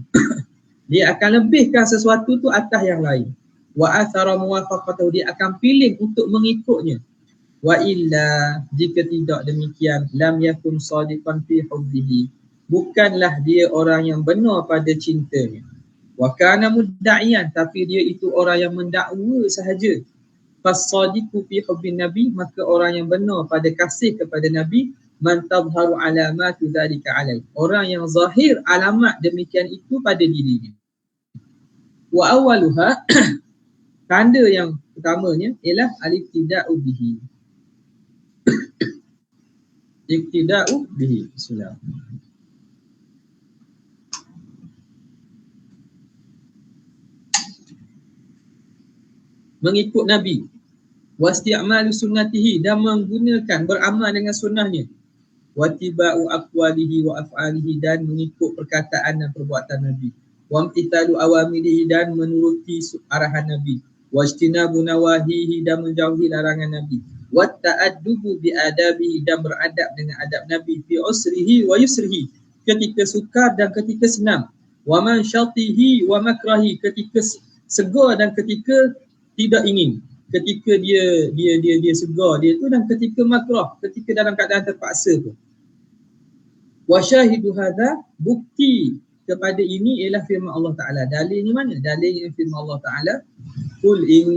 Dia akan lebihkan sesuatu tu atas yang lain. Wa athara muwafaqatahu, dia akan pilih untuk mengikutnya. Wa illa, jika tidak demikian, lam yakun sadiqan fi hubbihi, bukanlah dia orang yang benar pada cintanya. Wa kana mudda'iyan, tapi dia itu orang yang mendakwa sahaja. Fas-sadiqu fi hubbin nabi, maka orang yang benar pada kasih kepada Nabi, man tadhharu alamatu dzalika alai, orang yang zahir alamat demikian itu pada dirinya. Wa awwaluha, tanda yang pertamanya ialah al-ittida'u bihi, iktida'u bihi. Bismillah. Mengikut Nabi. Wasti'malu sunnatihi, dan menggunakan, beramal dengan sunnahnya. Watiba'u aqwalihi wa af'alihi, dan mengikut perkataan dan perbuatan Nabi. Wamtithalu awamirihi, dan menuruti arahan Nabi. Wajtinabu nawahihi, dan menjauhi larangan Nabi. Watta'addubu bi'adabihi, dan beradab dengan adab Nabi. Fi usrihi wa yusrihi, ketika sukar dan ketika senang. Wa man syatihi wa makrahi, ketika segar dan ketika tidak ingin. Ketika dia segar dia tu, dan ketika makrah, ketika dalam keadaan terpaksa tu. Wa syahidu hadza, bukti kepada ini ialah firman Allah Ta'ala. Dalilnya mana? Dalilnya firman Allah Ta'ala. Qul in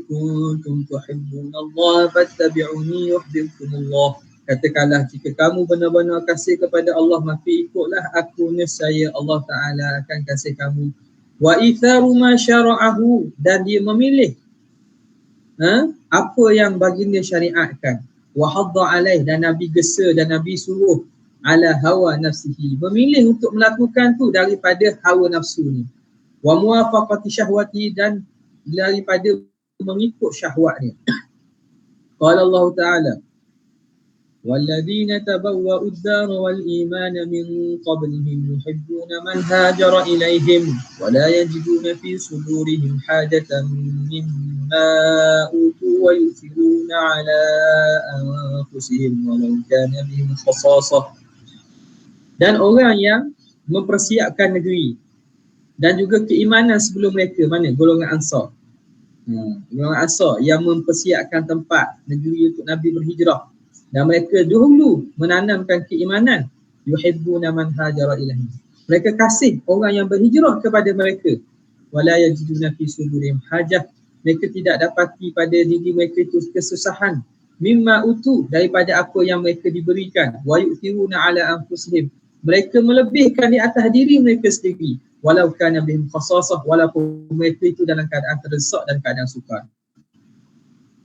kuntum tuhibbunallaha fattabi'uni yuhibbukumullah. Katakanlah, jika kamu benar-benar kasih kepada Allah, maka ikutlah aku, nescaya Allah Ta'ala akan kasih kamu. Wa itharu ma syara'ahu, dan dia memilih apa yang baginda syariatkan. Wa hadda alaih, dan Nabi gesa dan Nabi suruh ala hawa nafsihi, memilih untuk melakukan tu daripada hawa nafsu ni. Wa muwafaqati syahwati, dan daripada mengikut syahwatnya. Qala Allah Ta'ala, walladzina tabawwa'u ad-dara wal imana min qablihim yuhibbuna man hajara ilaihim wa la yajiduna fi sudurihim hajatan mimma utu wa yusiruna ala anfusihim walau kana bihim khasasah. Dan orang yang mempersiapkan negeri dan juga keimanan sebelum mereka, mana? Golongan Ansar. Golongan Ansar yang mempersiapkan tempat negeri untuk Nabi berhijrah. Dan mereka dahulu menanamkan keimanan. Yuhibbuna man hajara ilaihim, mereka kasih orang yang berhijrah kepada mereka. Wala yajiduna fi sudurihim hajah, mereka tidak dapati pada diri mereka itu kesusahan. Mimma utu, daripada apa yang mereka diberikan. Wa yu'thiruna ala anfusihim, mereka melebihkan di atas diri mereka sendiri. Walau kana bihim khasasah, walaupun mereka itu dalam keadaan terdesak dan keadaan sukar.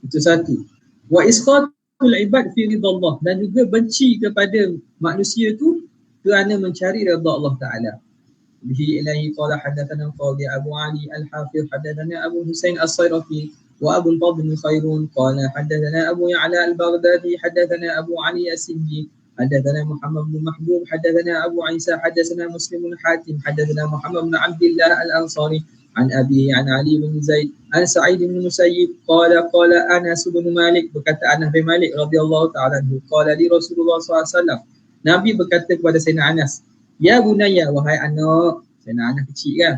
Itu satu. Wa isqat ibad fi ridallah, dan juga benci kepada manusia tu kerana mencari redha Allah Ta'ala. Bihi ilahi qala hadathana qadi Abu Ali al-Hafiz, hadathana Abu Husain as-Sayrafi wa Abu al-Fadl Khairun qala hadathana Abu Ya'la al-Baghdadi hadathana Abu Ali as-Sinji hadathana Muhammad bin Mahbub hadathana Abu Isa hadathana Muslim bin Hatim hadathana Muhammad bin Abdullah al-Ansari an Abi an Ali bin Zaid an Sa'id bin Musayyib qala Anas bin Malik, berkata Anas bin Malik radhiyallahu ta'ala anhu, qala li Rasulullah SAW, Nabi berkata kepada Sayyidina Anas, ya bunayya, wahai anak. Sayyidina Anas kecil kan,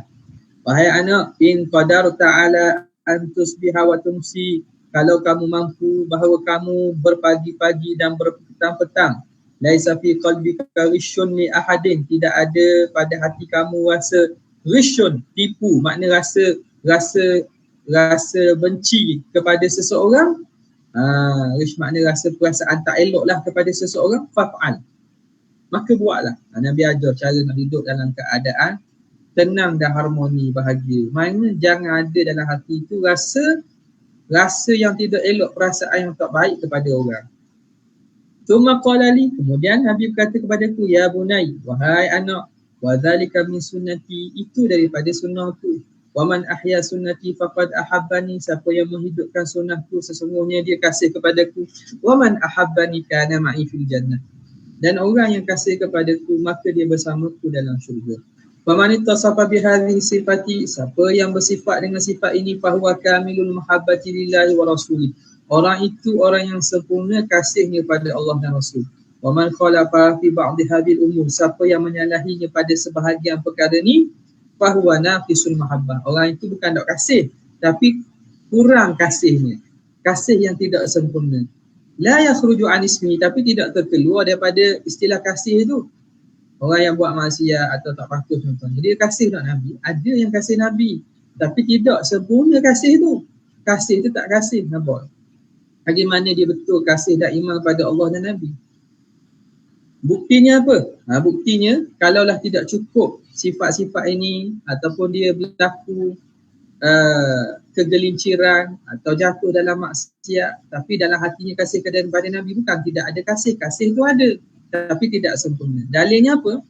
wahai anak, in qadar ta'ala an tusbiha wa tumsi, kalau kamu mampu bahawa kamu berpagi-pagi dan berpetang-petang, laisa fi qalbika rishun li ahadin, tidak ada pada hati kamu rasa rishun, tipu, makna rasa benci kepada seseorang. Rish makna rasa perasaan tak eloklah kepada seseorang. Fa'al, maka buatlah. Nabi ajar cara nak hidup dalam keadaan tenang dan harmoni, bahagia. Maknanya jangan ada dalam hati itu rasa yang tidak elok, perasaan yang tak baik kepada orang. Tsumma qala li, kemudian Nabi berkata kepadaku, ya bunai, wahai anak, wa dzalika min sunnati, itu daripada sunnahku. Wa man ahya sunnati faqad ahabbani, siapa yang menghidupkan sunnahku sesungguhnya dia kasih kepadaku. Wa man ahabbani kana ma'i fil jannah, dan orang yang kasih kepadaku maka dia bersamaku dalam syurga. Wa man ittasafa bihadhihi sifati, siapa yang bersifat dengan sifat ini, fahuwa kamilul mahabbati lillahi wa rasuli, orang itu orang yang sempurna kasihnya pada Allah dan Rasul. Wa man khalafa fi ba'd hadhil umur, siapa yang menyalahinya pada sebahagian perkara ni, fahuwa naqisul mahabbah, orang itu bukan tak kasih tapi kurang kasihnya, kasih yang tidak sempurna. La yakhruju an ismi, tapi tidak terkeluar daripada istilah kasih itu. Orang yang buat maksiat atau tak patuh contohnya, dia kasih tak Nabi, ada yang kasih Nabi tapi tidak sempurna kasih itu. Kasih itu tak kasih, nampak? Bagaimana dia betul kasih dan iman pada Allah dan Nabi? Buktinya apa? Buktinya kalaulah tidak cukup sifat-sifat ini ataupun dia berlaku kegelinciran atau jatuh dalam maksiat, tapi dalam hatinya kasih kepada Nabi. Bukan tidak ada kasih, kasih itu ada tapi tidak sempurna. Dalilnya apa?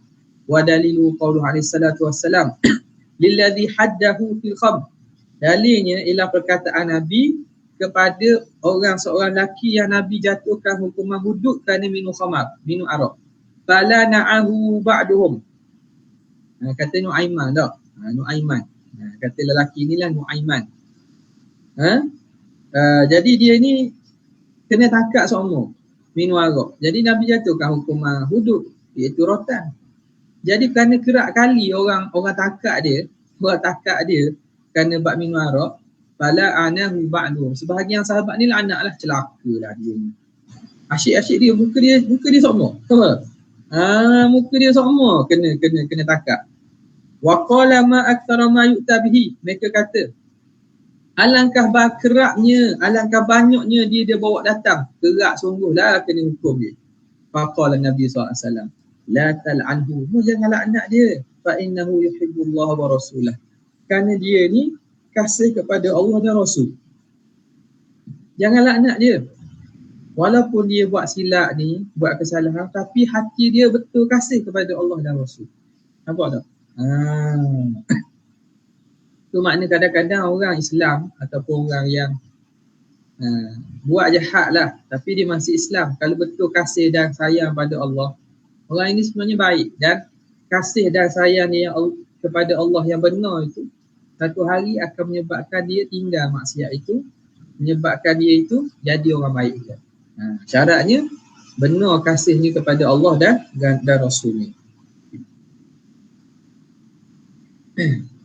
Wa dalilu qauluhu alaihi salatu wassalam lilladhi haddahu fil khamr. Dalilnya ialah perkataan Nabi kepada seorang lelaki yang Nabi jatuhkan hukuman hudud kerana minum khamar, minum arak. Fala na'ahu ba'duhum. Kata Nu'aiman tak? Nu'aiman. Kata lelaki inilah Nu'aiman. Jadi dia ni kena tangkap seumur minum arak. Jadi Nabi jatuhkan hukuman hudud, iaitu rotan. Jadi kerana kerap kali orang tangkap dia kerana bab minum arak, fala anahu ba'du. Sebahagian sahabat ni lah celaka lah dia ni. Asyik-asyik dia muka dia semua. Tahu tak? Muka dia semua kena tangkap. Wa qala ma aktsara ma yu'ta bihi. Mereka kata, alangkah kerapnya, alangkah banyaknya dia bawa datang. Kerak sungguhlah kena hukum dia. Faqala Nabi SAW, la tal'anhu. Jangan laknat dia. Fa innahu yuhibbullah wa rasulah. Kerana dia ni kasih kepada Allah dan Rasul. Jangan laknat dia. Walaupun dia buat silap ni, buat kesalahan, tapi hati dia betul kasih kepada Allah dan Rasul. Nampak tak? Itu makna kadang-kadang orang Islam ataupun orang yang buat jahat lah, tapi dia masih Islam. Kalau betul kasih dan sayang pada Allah, orang ini sebenarnya baik. Dan kasih dan sayang yang kepada Allah yang benar itu, satu hari akan menyebabkan dia tinggal maksiat itu, menyebabkan dia itu jadi orang baik. Syaratnya benar kasihnya kepada Allah dan Rasulnya.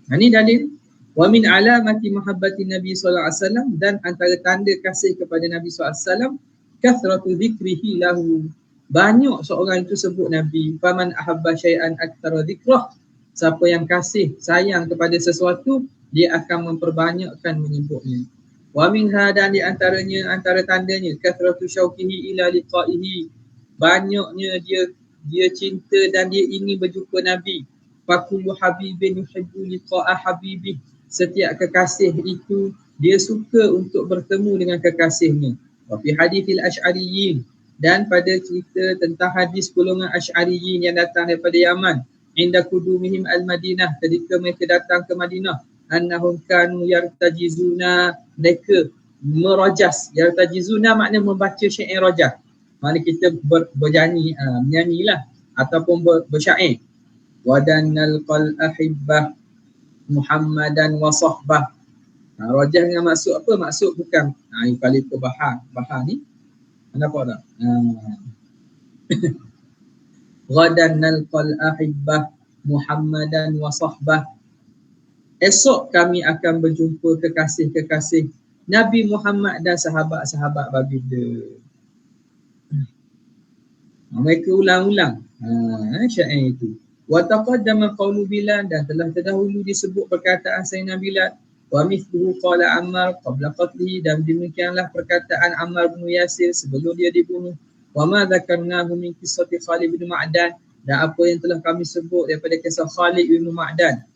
Ini dalil. Wa min alamati mahabbati Nabi sallallahu alaihi wasallam, dan antara tanda kasih kepada Nabi sallallahu alaihi wasallam, kathratu dzikrihi lahu. Banyak seorang itu sebut Nabi. Faman ahabba syai'an aktsara dzikrah. Siapa yang kasih sayang kepada sesuatu, dia akan memperbanyakkan menyebutnya. Wa minha, dan di antaranya, antara tandanya, kathratu syauqihi ila liqa'ihi. Banyaknya dia cinta dan dia ingin berjumpa Nabi. Fakullu habibin yuhibbu liqa'a habibih. Setiap kekasih itu dia suka untuk bertemu dengan kekasihnya. Wa fi hadithil asy'ariyyin, dan pada cerita tentang hadis golongan Asy'ariyin yang datang daripada Yaman, inda qudumihim al-Madinah, ketika mereka datang ke Madinah, annahum kanu yartajizuna, mereka merajas. Yartajizuna makna membaca syair rajah. Makna kita berjanji, menyanyilah ataupun bersyair. Wadannal qal ahibbah Muhammadan wa sahbah. Rajah dengan maksud apa? Maksud bukan kalimat bahar ni. Nampak tak? Ghadan nalqal ahibbah Muhammadan wa sahbah. Esok kami akan berjumpa kekasih-kekasih Nabi Muhammad dan sahabat-sahabat baginda. Mereka ulang-ulang syair itu. Wa taqaddama qawlu Bilal, dan telah terdahulu disebut perkataan Sayyidina Bilal. Wa mithluhu qala Ammar qabla qatlihi, dan demikianlah perkataan Ammar bin Yasir sebelum dia dibunuh. Wa ma dzakarnahu min qissati Khalid bin Ma'dan, dan apa yang telah kami sebut daripada kisah Khalid bin Ma'dan.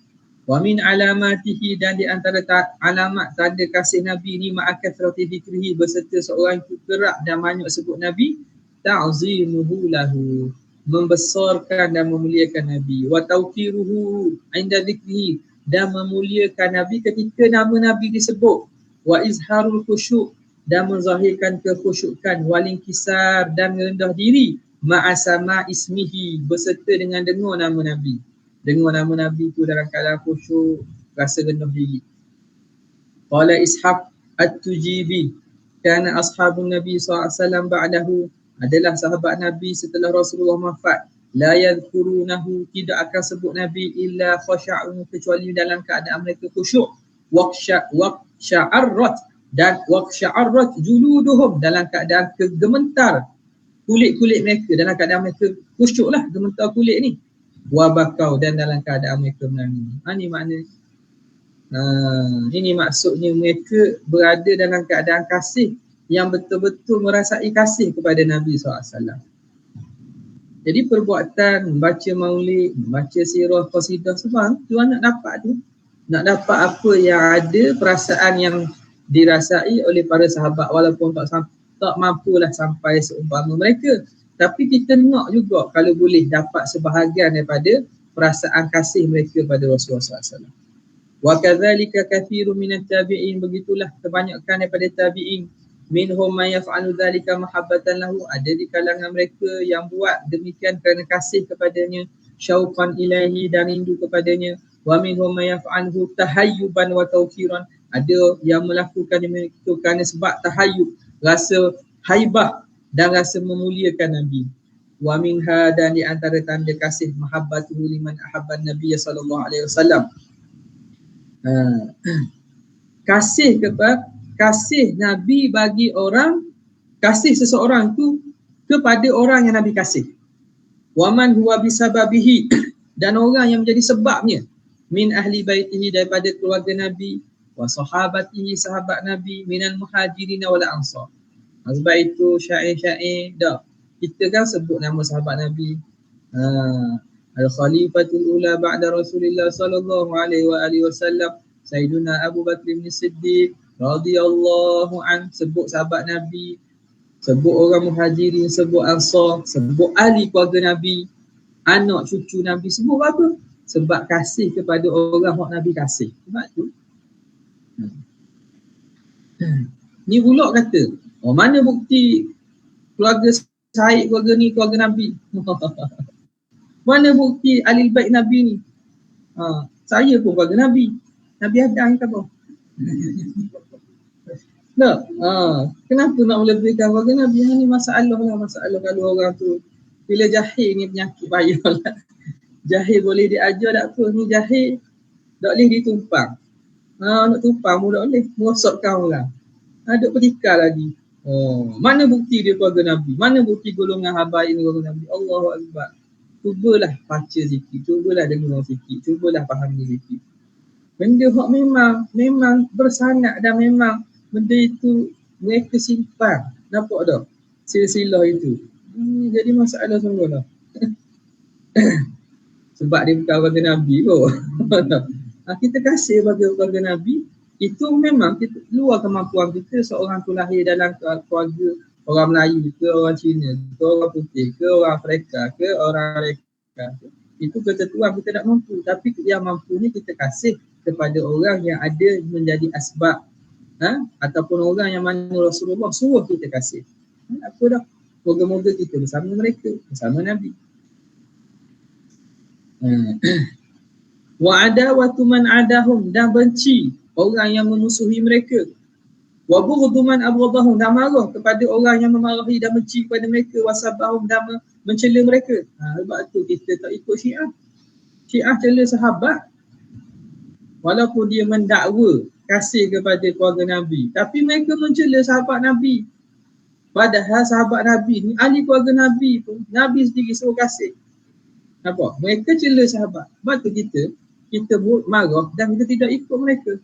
Wa min alamatihi, dan di antara alamat tanda kasih Nabi ni, ma'akathrati dzikrihi, berserta seorang itu kerap dan banyak sebut Nabi, ta'zimuhu lahu, membesarkan dan memuliakan Nabi. Wa tawqiruhu 'inda dzikrihi, dan memuliakan Nabi ketika nama Nabi disebut. Wa izharul khusyuk, dan menzahirkan kekhusyukan. Wal inkisar, dan merendah diri. Ma'asama ismihi, berserta dengan dengar nama Nabi. Dengar nama Nabi itu dalam keadaan khusyuk, rasa rendah diri. Qala Ishaq at-Tujibi, kana ashabun Nabi SAW ba'dahu, adalah sahabat Nabi setelah Rasulullah wafat. La yadhkurunahu, tidak akan sebut Nabi illa khasha'un, kecuali dalam keadaan mereka khusyuk. Waqsha'arrat, dan waqsha'arrat juluduhum, dalam keadaan kegementar kulit-kulit mereka, dalam keadaan mereka khusyuk lah, gementar kulit ni. Wa bakau, dan dalam keadaan mereka menangis. Ini makna, ini maksudnya mereka berada dalam keadaan kasih, yang betul-betul merasai kasih kepada Nabi SAW. Jadi perbuatan baca maulid, baca sirah, qasidah, semua tu anak dapat tu. nak dapat apa yang ada, perasaan yang dirasai oleh para sahabat walaupun tak mampulah sampai seumpama mereka. Tapi kita nak juga kalau boleh dapat sebahagian daripada perasaan kasih mereka pada Rasulullah SAW. Wa kadzalika katsirun minat tabi'in, begitulah kebanyakan daripada tabi'in, minhum man yaf'alu dzalika mahabbatan lahu, ada di kalangan mereka yang buat demikian kerana kasih kepadanya, syauqan ilaihi, dan rindu kepadanya, wa minhum man yaf'alu tahayyuban wa tawqiran, ada yang melakukan itu kerana sebab tahayyub, rasa haibah dan rasa memuliakan Nabi. Wa minha, dan di antara tanda kasih, mahabbatuhu liman ahabban Nabiy sallallahu alaihi wasallam, kasih Nabi bagi orang, kasih seseorang tu kepada orang yang Nabi kasih. Waman huwa bisababihi, dan orang yang menjadi sebabnya, min ahli baitihi, daripada keluarga Nabi, wa sahabatihi, sahabat Nabi, minal muhajirin wal ansar. Sebab itu syair-syair dah kita kan sebut nama sahabat Nabi. Al-Khalifatul Ula ba'da Rasulullah sallallahu alaihi wa alihi wasallam, Sayyiduna Abu Bakr bin Siddiq radhiyallahu an, sebut sahabat Nabi, sebut orang Muhajirin, sebut Ansar, sebut ahli keluarga Nabi, anak cucu Nabi, sebut apa? Sebab kasih kepada orang yang Nabi kasih. Sebab tu ni ulok kata, mana bukti keluarga Syed, keluarga ni keluarga Nabi? Mana bukti ahli bait Nabi ni? Saya pun keluarga Nabi. Nabi Adam kata apa? Tak. Kenapa nak melebihkan keluarga Nabi? Ini masalah kalau orang tu bila jahil ni penyakit payah lah. Jahil boleh diajar tak apa, ni jahil tak boleh ditumpang. Nak tumpang pun tak boleh, merosotkan orang. Duk pertikar lagi. Mana bukti dia keluarga Nabi? Mana bukti golongan habaib ini keluarga Nabi? Allahu Akbar. Cubalah baca sikit, cubalah dengar sikit, cubalah fahami sikit. Benda hak memang bersanad dan memang benda itu mereka simpan. Nampak tak? Silsilah itu. Jadi masalah sungguh lah. Sebab dia bukan keluarga Nabi kot. Kita kasih bagi keluarga Nabi, itu memang kita luar kemampuan kita. Seorang tu lahir dalam keluarga orang Melayu ke, orang Cina ke, orang putih ke, orang Afrika ke, orang Amerika ke. Itu ketentuan kita tak mampu. Tapi yang mampu ni kita kasih kepada orang yang ada menjadi asbab, ataupun orang yang mana Rasulullah suruh kita kasih. Apa dah, moga-moga kita bersama mereka, bersama Nabi. Wa adawatu man adahum, dan benci orang yang memusuhi mereka. Wa bughdu man abghadahum, dan marah kepada orang yang memarahi dan benci kepada mereka. Wa sabahum, dan mencela mereka. Sebab tu kita tak ikut Syiah. Syiah cela sahabat walaupun dia mendakwa kasih kepada keluarga Nabi, tapi mereka mencela sahabat Nabi. Padahal sahabat Nabi ni ahli keluarga Nabi pun Nabi sendiri suruh kasih. Nampak? Mereka cela sahabat. Sebab tu kita marah dan kita tidak ikut mereka.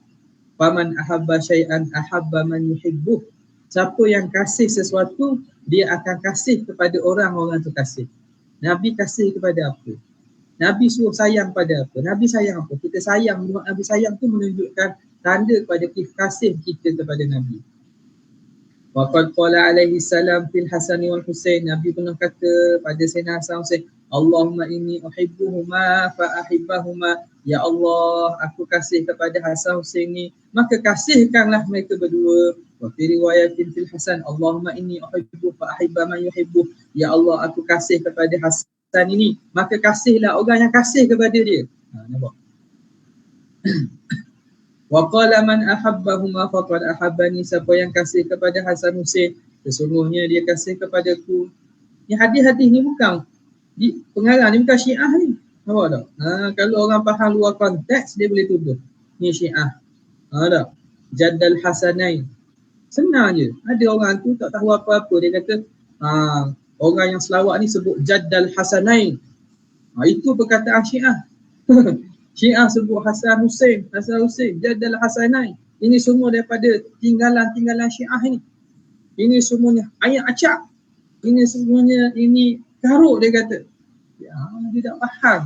Faman ahabba syai'an ahabba man yuhibbuh. Siapa yang kasih sesuatu, dia akan kasih kepada orang-orang tu kasih. Nabi kasih kepada apa? Nabi suruh sayang pada apa? Nabi sayang apa? Kita sayang. Nabi sayang tu menunjukkan tanda kepada kasih kita kepada Nabi. Waqad qala alaihi salam fil Hasan wal Husain, Nabi pernah kata pada Sayyidina Hasan Husain, Allahumma inni uhibbuhuma fa ahibbahuma. Ya Allah, aku kasih kepada Hasan Husain ni, maka kasihkanlah mereka berdua. Wa fi riwayatin fil Hasan, Allahumma inni uhibbu fa ahibba man yuhibbu. Ya Allah, aku kasih kepada Hasan ini, maka kasihlah orang yang kasih kepada dia. Nampak? Wa qala man ahabbahuma faqad ahabbani, siapa yang kasih kepada Hasan Husain, sesungguhnya dia kasih kepadaku. Ni hadis-hadis ni bukan pengarang, ni bukan Syiah ni. Nampak tak? Kalau orang faham luar konteks, dia boleh tuduh ni Syiah. Tak? Jaddal Hasanain. Senang je. Ada orang tu tak tahu apa-apa, dia kata orang yang selawat ni sebut Jaddal Hasanain. Itu perkataan Syiah. Syiah sebut Hasan Husain, Jaddal Hasanain. Ini semua daripada tinggalan Syiah ni. Ini semuanya ayat acak. Ini semuanya ini karuk, dia kata. Dia tak faham.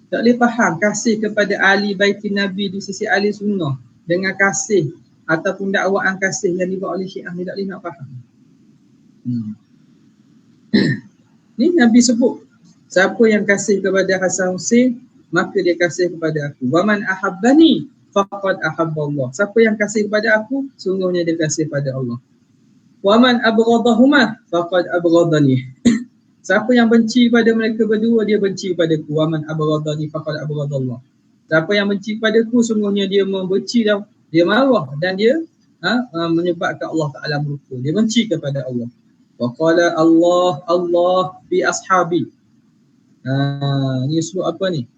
Tak boleh faham kasih kepada ahli baitin Nabi di sisi ahli sunnah dengan kasih ataupun dakwaan kasih yang dibuat oleh Syiah ni tak boleh nak faham. Ni Nabi sebut, siapa yang kasih kepada Hasan Hussein, maka dia kasih kepada aku. Wa man ahabbani faqad ahabballah. Siapa yang kasih kepada aku, sungguhnya dia kasih pada Allah. Wa man abghadahuma faqad abghadani. Siapa yang benci pada mereka berdua, dia benci padaku. Wa man abghadani faqad abghadallah. Siapa yang benci padaku, sungguhnya dia membenci dan dia marah dan dia menyebabkan Allah Ta'ala murka. Dia benci kepada Allah. Wa qala Allah fi ashabi. Ni uslub apa ni?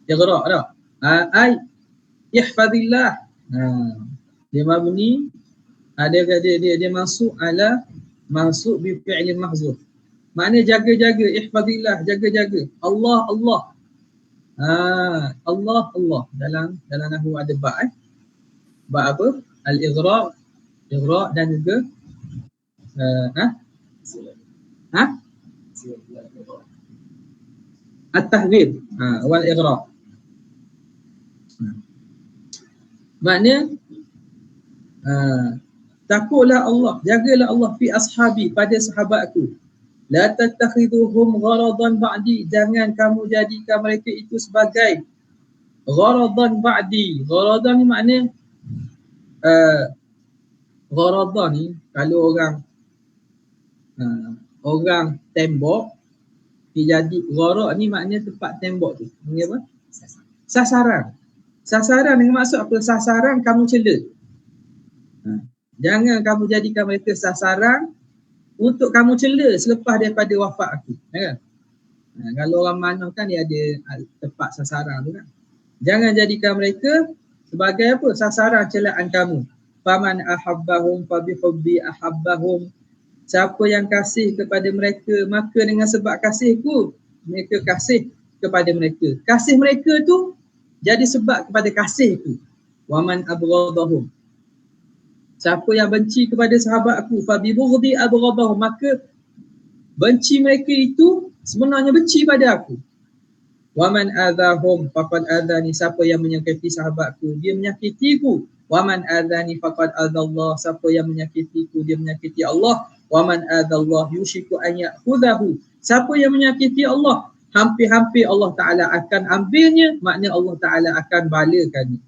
Iqra' tak? Ai ihfazillah. Dia mabni dia masuk bi fi'il mahzuf. Makna jaga-jaga, ihfazillah, jaga-jaga. Allah. Allah dalam nahwu ada ba'. Ba' apa? Al-ighra' dan juga at-tahwid wal ighra'. Makna takutlah Allah, jagalah Allah fi ashabi, pada sahabatku. La tattakhiduhum gharadan ba'di, jangan kamu jadikan mereka itu sebagai gharadan ba'di. Gharadan ni makna gharadan ni kalau orang tembok dia jadi gharak ni makna tempat tembok tu. Ni apa? Sasaran. Sasaran dengan maksud apa? Sasaran kamu cela. Jangan kamu jadikan mereka sasaran untuk kamu cela selepas daripada wafat aku. Kan? Kalau orang mana kan dia ada tempat sasaran tu kan. Jangan jadikan mereka sebagai apa? Sasaran celaan kamu. Faman ahabbahum fabihubbi ahabbahum. Siapa yang kasih kepada mereka, maka dengan sebab kasihku, mereka kasih kepada mereka. Kasih mereka tu jadi sebab kepada kasihku. Waman abghadahum. Siapa yang benci kepada sahabat aku, fabibughdi abghadahum, maka benci mereka itu sebenarnya benci pada aku. Waman adzahum faqad adzani. Siapa yang menyakiti sahabatku, dia menyakitiku. Waman adzani faqad adzallah. Siapa yang menyakitiku, dia menyakiti Allah. Waman adzallah yushiku an ya'khudhahu. Siapa yang menyakiti Allah, hampir-hampir Allah Ta'ala akan ambilnya, maknanya Allah Ta'ala akan balakannya.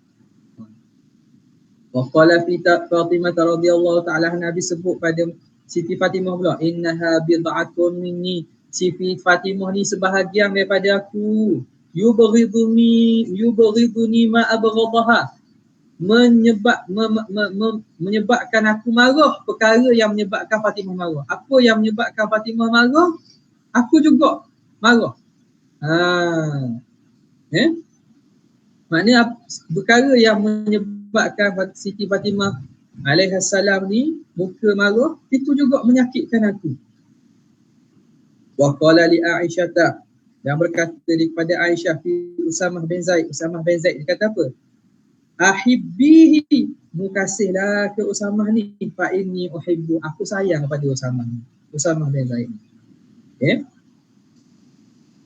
Wa qala fi Fatimah radhiyallahu ta'ala Nabi sebut pada Siti Fatimah pula, innaha bid'atun minni. Siti Fatimah ni sebahagian daripada aku. Yubghiduni ma abghadaha. Menyebabkan aku marah, perkara yang menyebabkan Fatimah marah. Apa yang menyebabkan Fatimah marah, aku juga marah. Maknanya perkara yang menyebabkan Siti Fatimah alaihassalam ni muka marah, itu juga menyakitkan aku. Wa qala li Aisyah, yang berkata kepada Aisyah fi Usamah bin Zaid. Usamah bin Zaid dia kata apa? Ahibbihi, mukasihlah ke Usamah ni, fa inni uhibbu, aku sayang pada Usamah ni. Usamah bin Zaid. Okay.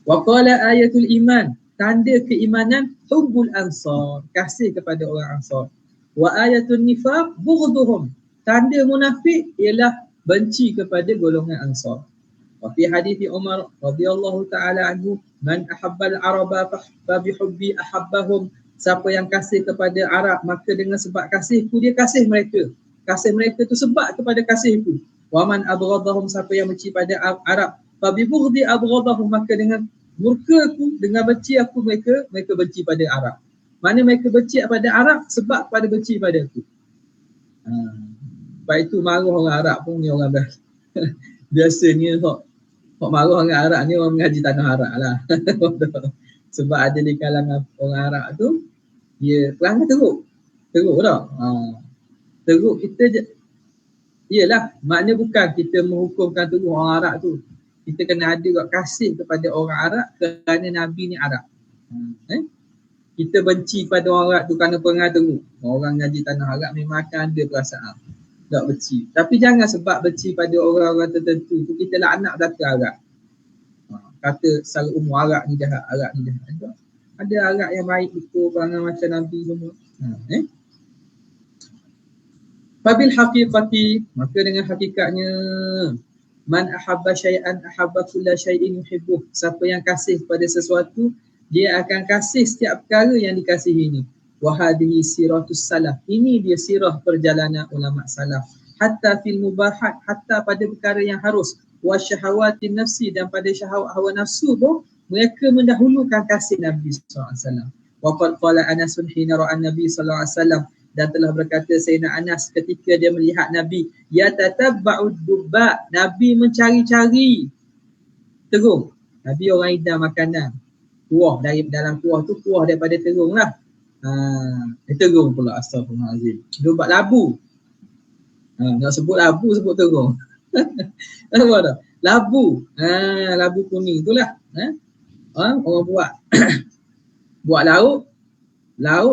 Wa qala ayatul iman, tanda keimanan, hubbul ansar, kasih kepada orang ansar. Wa ayatul nifaq bughdhuhum, tanda munafik ialah benci kepada golongan ansar. Wa fi hadis Umar radhiyallahu taala anhu, man ahabbal araba fa bihubbi ahabbahum. Siapa yang kasih kepada Arab, maka dengan sebab kasihku dia kasih mereka. Kasih mereka tu sebab kepada kasihku. Wa man abghadahum, siapa yang benci pada Arab, fa bibughdi abghadahum, maka dengan murkaku, dengan benci aku, mereka benci pada Arab. Mana mereka benci pada Arab sebab pada benci pada aku. Sebab itu marah orang Arab pun ni orang biasanya hok marah orang Arab ni orang mengaji tanah Arab lah. Sebab ada di kalangan orang Arab tu dia perangai teruk tak? Teruk kita iyalah, maknanya bukan kita menghukumkan teruk orang Arab tu. Kita kena ada juga kasih kepada orang Arab kerana Nabi ni Arab. Kita benci pada orang Arab tu kerana perangai teruk. Orang ngaji tanah Arab memang akan ada perasaan tak benci. Tapi jangan sebab benci pada orang-orang tertentu tu kita laknat belaka Arab. Kata secara umum Arab ni jahat, Arab ni jahat. Ada arak yang baik betul perangai macam Nabi semua. Fabil haqiqati, maka dengan hakikatnya, man ahabba syai'an ahabba kulla syai'in yuhibbuh. Siapa yang kasih pada sesuatu, dia akan kasih setiap perkara yang dikasihi ini. Wa hadhihi siratus salaf. Ini dia sirah perjalanan ulama salaf. Hatta fil mubahat, hatta pada perkara yang harus. Wa syahawatin nafsi, dan pada syahwat hawa nafsu pun mereka mendahulukan kasih Nabi sallallahu alaihi wasallam. Wa qala Anas hina ra'a Nabi sallallahu alaihi wasallam, dan telah berkata Sayyidina Anas ketika dia melihat Nabi, ya tatabba'ud dubba, Nabi mencari-cari terung. Nabi orang idam makanan, kuah dari dalam kuah tu, kuah daripada terung lah. Terung pula, astagfirullahalazim. Dubba labu. Nak sebut labu, sebut terung. Apa dah? Labu. Labu kuning itulah. Orang buat buat lauk,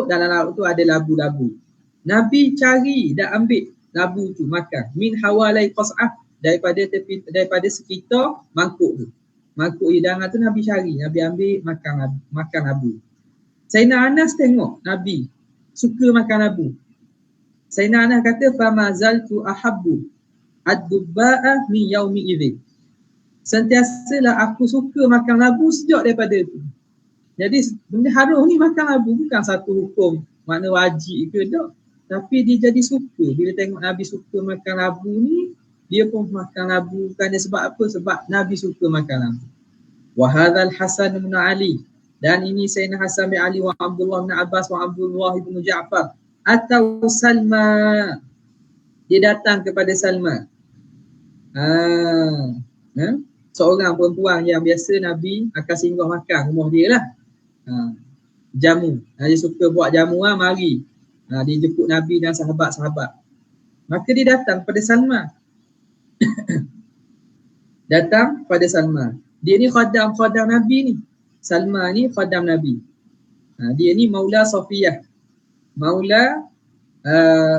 dalam lauk tu ada labu-labu. Nabi cari dan ambil labu tu makan. Min hawalai qas'ah, daripada sekitar mangkuk tu. Mangkuk hidangan tu Nabi cari, Nabi ambil makan labu. Sayyidina Anas tengok Nabi suka makan labu. Sayyidina Anas kata fama zaltu ahabbu ad-dubba'a min yaumi idzin. Sentiasalah aku suka makan labu sejak daripada tu. Jadi benda harum ni makan labu bukan satu hukum makna wajib ke tak. Tapi dia jadi suka. Bila tengok Nabi suka makan labu ni, dia pun makan labu. Bukan dia sebab apa? Sebab Nabi suka makan labu. Wa hadzal Hasan bin Ali, dan ini Sayyidina Hasan bin Ali wa Abdullah bin Abbas wa Abdullah bin Ja'far atau Salma. Dia datang kepada Salma. Seorang perempuan yang biasa Nabi akan singgah makan rumah dia lah. Jamu. Dia suka buat jamu mari. Dia jemput Nabi dan sahabat-sahabat. Maka dia datang pada Salma. Datang pada Salma. Dia ni khadam Nabi ni. Salma ni khadam Nabi. Dia ni Maula Safiyah. Maula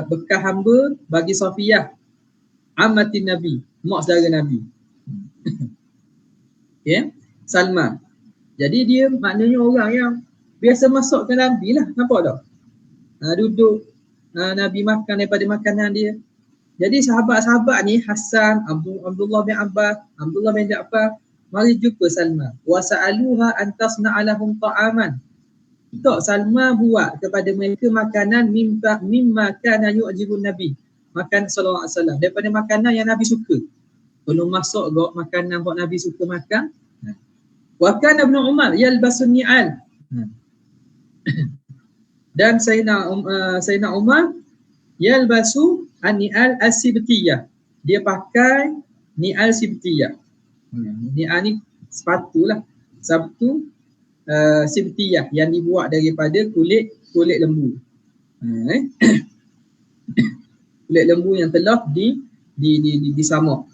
bekas hamba bagi Safiyah. Ammatin Nabi. Mak saudara Nabi. Okay. Salma. Jadi dia maknanya orang yang biasa masuk ke Nabi lah. Nampak tak? Duduk Nabi makan daripada makanan dia. Jadi sahabat-sahabat ni Hasan, Abdullah bin Abbas, Abdullah bin Ja'far mari jumpa Salma. Wa sa'aluha an tasna'a lahum ta'aman. Tak, Salma buat kepada mereka makanan mimma kana yu'jibun Nabi. Makan sallallahu alaihi wasallam daripada makanan yang Nabi suka. Belum masuk makanan buat Nabi suka makan. Wa kana Ibn Umar yalbasun ni'al. Dan Sayyidina Umar yalbasu an-ni'al as-sibtiyah. Dia pakai ni'al sibtiyah. Ni'al ni sepatu lah. Sepatu sibtiyah yang dibuat daripada kulit lembu. Kulit lembu yang telah disamak.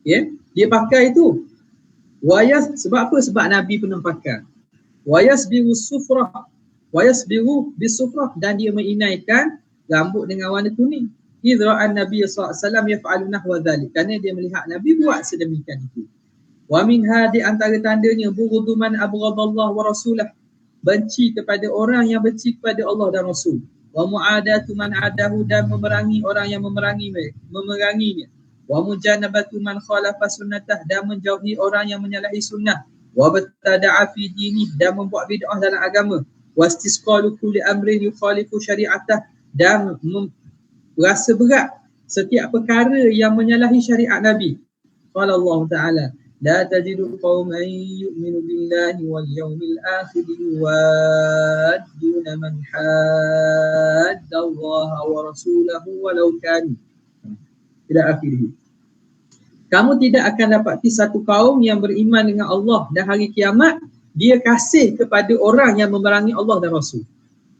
Okay. Dia pakai itu. Sebab apa? Sebab Nabi pernah pakai. Wayasbiru sufrah. Wayasbiru bisufrah, dan dia menginaikan rambut dengan warna kuning. Idra'an Nabi sallallahu alaihi wasallam yaf'alu nahwa dhalik. Kerana dia melihat Nabi buat sedemikian itu. Wa minha, di antara tandanya bughdu man abghadallah wa rasulah. Benci kepada orang yang benci kepada Allah dan Rasul. Wa mu'adatu man adahu, dan memerangi orang yang memeranginya. Wa mujanabatu man khalafa sunnatah, dan menjauhi orang yang menyalahi sunnah. Wa batada'a fi dini, dan membuat bid'ah dalam agama. Wastisqalu kulli amrin yukhalifu syari'atah, dan rasa berat setiap perkara yang menyalahi syariat Nabi. Qala Allah Ta'ala, la tajidu qauman yu'minu billahi wal yawmil akhir yuwadduna man hadda Allah wa rasulahu walau kanu ila akhirih. Kamu tidak akan dapati satu kaum yang beriman dengan Allah dan hari kiamat dia kasih kepada orang yang memerangi Allah dan Rasul.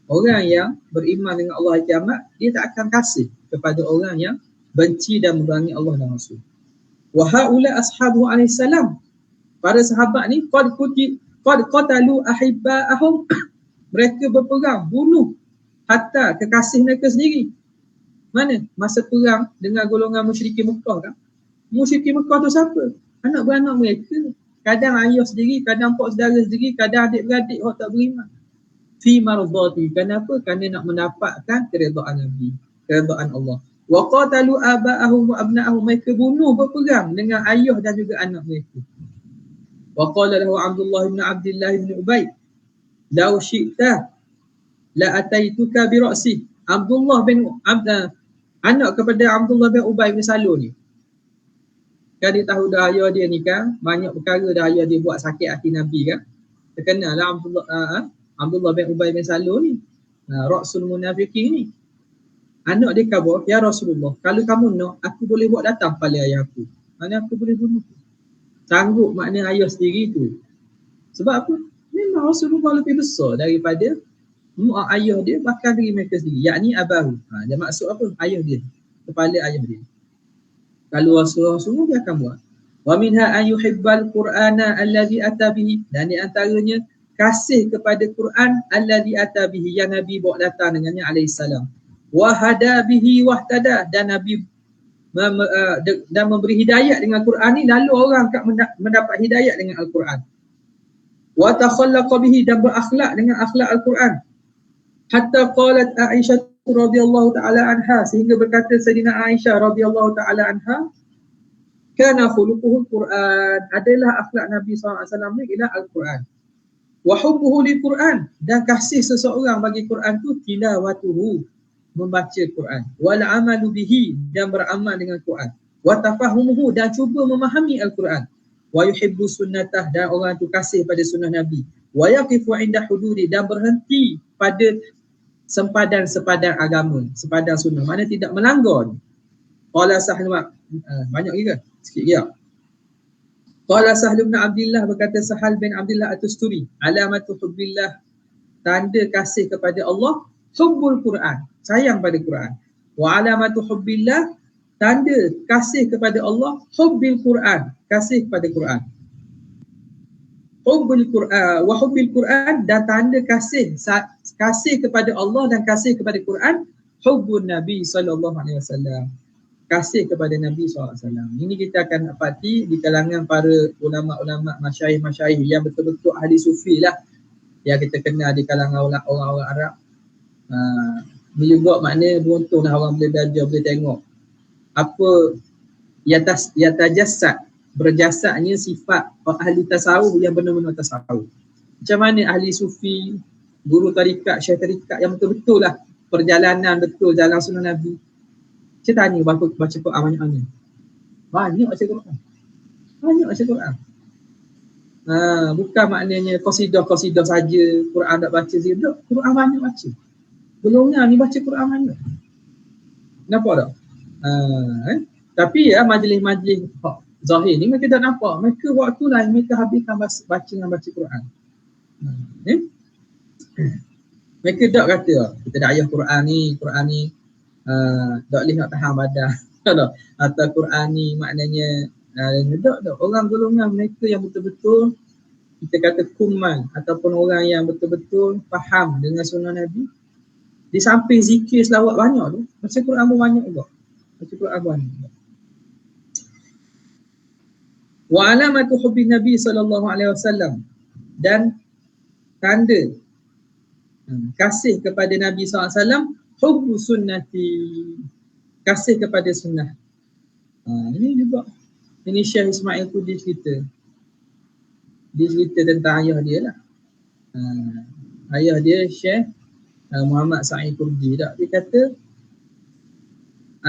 Orang yang beriman dengan Allah dan kiamat, dia tak akan kasih kepada orang yang benci dan memerangi Allah dan Rasul. Wa haula ashabu alaihi salam. Para sahabat ni qad qatalu ahibba'ahum. Mereka berperang, bunuh hatta kekasih mereka sendiri. Mana? Masa perang dengan golongan musyrikin Mekah kan? Musyrikin Mekah tu siapa? Anak beranak mereka. Kadang ayah sendiri, kadang pak saudara sendiri, kadang adik-beradik yang tak beriman. Fi mardati. Kenapa? Kerana nak mendapatkan keredaan Nabi, keredaan Allah. Wa qatalu aba'ahum wa abna'ahum. Mereka bunuh berperang dengan ayah dan juga anak mereka. Wa qala lahu Abdullah bin Abdullah bin Ubay, "Law syi'ta la ataituka bi ra'si." Abdullah bin anak kepada Abdullah bin Ubay bin Salul ni. Kan dia tahu dah ayah dia ni kan, banyak perkara dah ayah dia buat sakit hati Nabi kan. Terkenal lah Abdullah bin Ubay bin Salul ni. Ra'sul munafiqin ni. Anak dia kata, "Ya Rasulullah, kalau kamu nak, aku boleh buat datang kepala ayah aku. Mana aku boleh bunuh." Sanggup makna ayah sendiri tu. Sebab apa? Memang Rasulullah lebih besar daripada ayah dia, bahkan dari mereka sendiri. Yakni abahu. Dia maksud apa? Ayah dia. Kepala ayah dia. Kalau Rasulullah dia akan buat. Wa minha an yuhibbal Qur'ana allazi ata bihi. Dan di antaranya kasih kepada Quran allazi ata bihi, yang Nabi bawa datang dengannya alaihi salam. Wa hada bihi wahtada, dan Nabi dan memberi hidayat dengan Quran ni, lalu orang akan mendapat hidayat dengan Al-Quran. Wa takhallaqa bihi, dan berakhlak dengan akhlak Al-Quran. Hatta qalat Aisyah radhiyallahu taala anha, sehingga berkata Sayyidina Aisyah radhiyallahu taala anha, kana khuluquhul Quran, adalah akhlak Nabi SAW ni ialah Al-Quran. Wa hubbuhu lil Quran, dan kasih seseorang bagi Quran tu tilawatuhu, membaca Quran. Wal amalu bihi, dan beramal dengan Quran. Wa tafahumuhu, dan cuba memahami Al-Quran. Wa yuhibbu sunnatah, dan orang tu kasih pada sunnah Nabi. Wa yaqifu inda hududi, dan berhenti pada sempadan-sepadan agama, sepadan sunnah, mana tidak melanggar. Qala Sahl, banyak juga, sikit ya. Qala Sahl bin Abdullah, berkata Sahal bin Abdullah At-Tusturi, alamatu hubbillah, tanda kasih kepada Allah, hubbul Quran, sayang pada Quran. Wa alamatu hubbillah, tanda kasih kepada Allah, hubbil Quran, kasih kepada Quran. Hubbul Quran wa hubbil Quran, dan tanda kasih kepada Allah dan kasih kepada Quran, hubbun Nabi sallallahu alaihi wasallam, kasih kepada Nabi sallallahu alaihi wasallam. Ini kita akan dapati di kalangan para ulama-ulama, masyayikh-masyayikh yang betul-betul ahli sufi lah, yang kita kenal di kalangan orang-orang Arab. Ini juga makna beruntunglah orang boleh belajar, boleh tengok apa yatajassad, berjasadnya sifat ahli tasawuf yang benar-benar tasawuf. Macam mana ahli sufi, guru tarikat, syekh tarikat yang betul-betul lah perjalanan betul jalan sunnah Nabi. Saya tanya berapa baca Quran banyak-banyak? Banyak baca Quran. Banyak baca Quran. Bukan maknanya qasidah saja, Quran tak baca zikir. Quran banyak baca. Golongan ni baca Quran banyak. Nampak tak? Tapi ya majlis-majlis zahir ni mereka tak nampak. Mereka waktu lain mereka habiskan baca Quran. Mereka tak kata kita dah ayat Quran ni tak boleh nak tahan badan. Atau Quran ni maknanya tak. Orang golongan mereka yang betul-betul kita kata kuman, ataupun orang yang betul-betul faham dengan sunnah Nabi, di samping zikir selawat banyak tu, baca Quran pun banyak juga. Baca Quran banyak juga. Wa alamatu hubbi Nabi sallallahu alaihi wasallam, dan tanda kasih kepada Nabi sallallahu alaihi wasallam, hubbu sunnati, kasih kepada sunnah. Ini juga, ini Syekh Ismail tu dia cerita tentang ayah dia lah. Ayah dia Syekh Muhammad Sa'id Kurdi tak, dia kata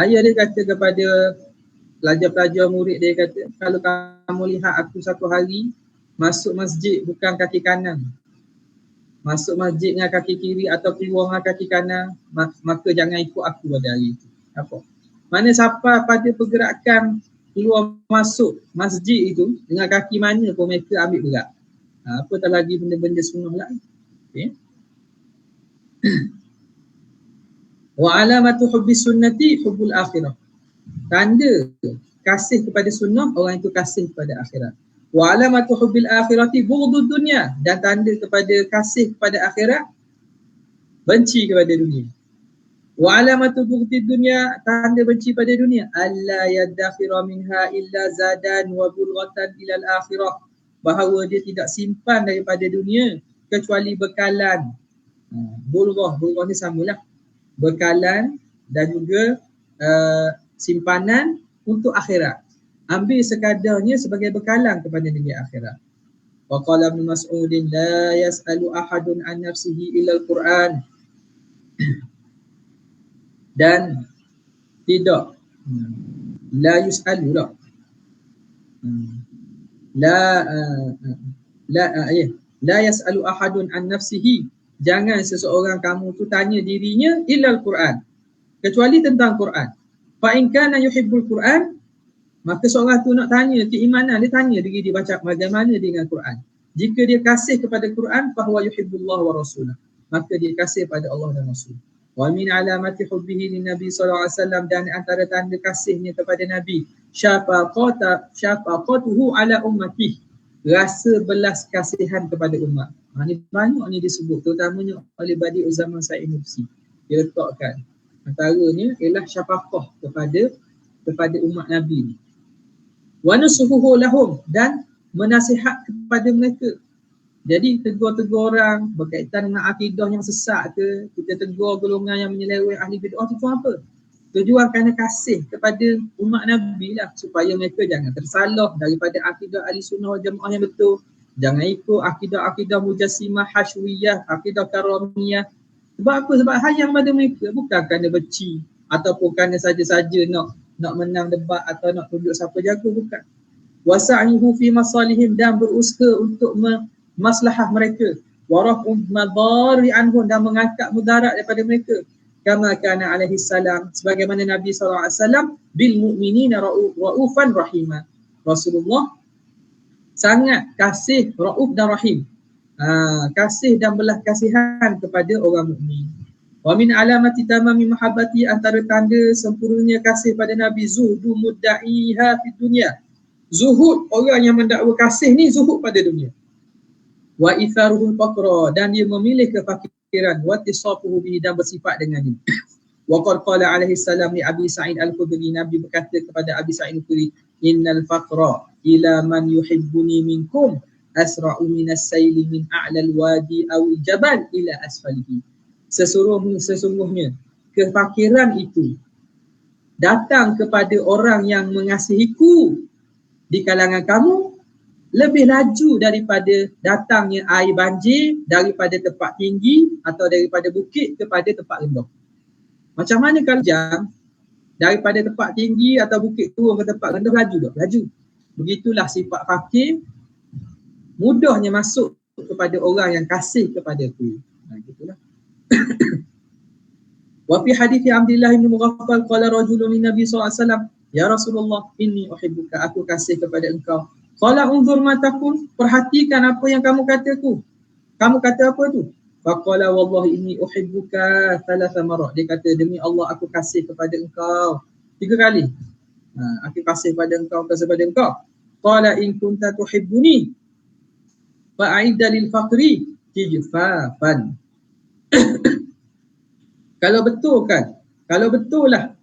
ayah dia kata kepada pelajar-pelajar murid dia, kata kalau kamu lihat aku satu hari masuk masjid bukan kaki kanan, masuk masjid dengan kaki kiri atau keluar dengan kaki kanan, maka jangan ikut aku pada hari itu. Apa? Mana siapa pada pergerakan keluar masuk masjid itu dengan kaki mana pun mereka ambil berat. Apatah lagi benda-benda sunnah lah. Okay. Wa alamatu hubbi sunnati hubbul akhirah, tanda kasih kepada sunnah orang itu kasih kepada akhirat. Wa alamatu hubbil akhirati bughdud dunya, dan tanda kepada kasih kepada akhirat benci kepada dunia. Wa alamatu bughdid dunya, tanda benci pada dunia, alla yadakhira minha illa zadan wa bulghatan ila al-akhirah, bahawa dia tidak simpan daripada dunia kecuali bekalan. Bulghah ni samalah. Bekalan dan juga simpanan untuk akhirat. Ambil sekadarnya sebagai bekalan kepada negeri akhirat. Wa qala Ibn Mas'ud la yas'alu ahadun an nafsihi illa al-Quran. Dan tidak la yus'alu lah. La yas'alu ahadun an nafsihi. Jangan seseorang kamu tu tanya dirinya illa al-Quran, kecuali tentang Quran. Fa in kana yuhibbul Quran, maka seorang tu nak tanya keimanan, dia tanya diri dia baca bagaimana dengan Quran. Jika dia kasih kepada Quran, fahuwa yuhibbullah wa rasulah, maka dia kasih pada Allah dan Rasul. Wa min alamati hubbihi lin Nabi sallallahu alaihi wasallam, dan antara tanda kasihnya kepada Nabi, syafaqatuhu ala ummatihi, rasa belas kasihan kepada umat. Ini banyak ni disebut, terutamanya oleh Badi'uz Zaman Said Nursi. Dia letakkan antaranya ialah syafaqah kepada umat Nabi. Wa nusuhuhu lahum, dan menasihat kepada mereka. Jadi tegur-tegur orang berkaitan dengan akidah yang sesat ke, kita tegur golongan yang menyeleweng ahli bid'ah, itu apa? Tujuan kerana kasih kepada umat Nabi lah, supaya mereka jangan tersalah daripada akidah ahli sunnah wal jamaah yang betul. Jangan ikut akidah-akidah mujassimah, hasyuiyah, akidah karamiyah. Sebab apa? Sebab hayang pada mereka, bukan kerana benci ataupun kerana saja-saja nak menang debat atau nak tunjuk siapa jago, bukan. Wasa'ihu fi masalihim, dan berusaha untuk maslahah mereka. Waraf'u madari anhum, dan mengangkat mudarat daripada mereka. Kama kana alaihi salam, sebagaimana Nabi SAW bil mu'minina ra'ufan rahimah. Rasulullah sangat kasih, ra'uf dan rahim. Kasih dan belas kasihan kepada orang mukmin. Wa min alamati tamami mahabbati, antara tanda sempurnanya kasih pada Nabi, zuhdu mudda'iha fid dunya. Zuhud orang yang mendakwa kasih ni zuhud pada dunia. Wa itharuhul faqra, dan dia memilih kefakiran. Wa tisafuhu bihi, dan bersifat dengannya. Wa qala alaihi salam li Abi Sa'id Al-Khudri, Nabi berkata kepada Abi Sa'id Al-Khudri, innal faqra ila man yuhibbuni minkum asra'u minas sayli min a'lal wadi awil jabal ila asfalihi. Sesungguhnya kefakiran itu datang kepada orang yang mengasihiku di kalangan kamu lebih laju daripada datangnya air banjir daripada tempat tinggi atau daripada bukit kepada tempat rendah. Macam mana kalau jam daripada tempat tinggi atau bukit turun ke tempat rendah, laju tak? Laju. Begitulah sifat fakir, mudahnya masuk kepada orang yang kasih kepadaku. Gitulah. Wa fi hadithi Abdullah bin Mughaffal qala rajulun lin Nabi sallallahu alaihi wasallam, ya Rasulullah, inni uhibbuka, aku kasih kepada engkau. Qala unzur ma taqul, perhatikan apa yang kamu kataku. Kamu kata apa tu? Faqala wallahi inni uhibbuka thalatha marat. Dia kata, demi Allah aku kasih kepada engkau 3 kali. Aku kasih pada engkau, kasih pada engkau. Qala in kunta tuhibbuni fa'idda lil faqri tijfafan. Kalau betul lah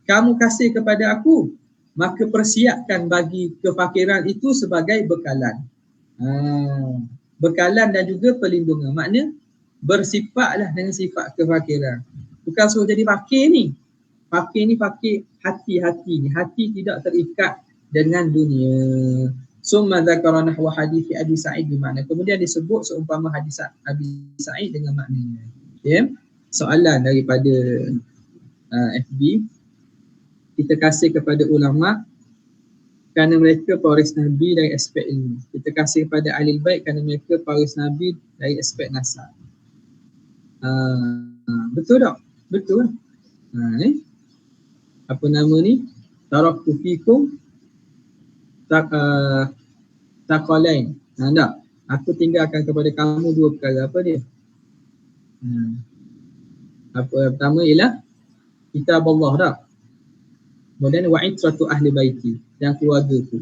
kamu kasih kepada aku, maka persiapkan bagi kefakiran itu sebagai bekalan. Bekalan dan juga perlindungan. Makna bersifatlah dengan sifat kefakiran. Bukan suruh jadi fakir ni. Fakir ni fakir hati-hati ni. Hati tidak terikat dengan dunia. Summa dzakara nahwa hadis Abi Sa'id bermakna. Kemudian disebut seumpama hadis Abi Sa'id dengan maknanya. Okay. Soalan daripada FB. Kita kasih kepada ulama kerana mereka pewaris Nabi dari aspek ilmu. Kita kasih kepada ahli bait kerana mereka pewaris Nabi dari aspek nasab. Betul tak? Betul. Apa nama ni? Taraktu fikum taqalain. Tak. Aku tinggalkan kepada kamu 2 perkara. Apa dia? Apa pertama ialah kitab Allah dah. Kemudian wa'itratu ahli baiti, dan keluarga tu.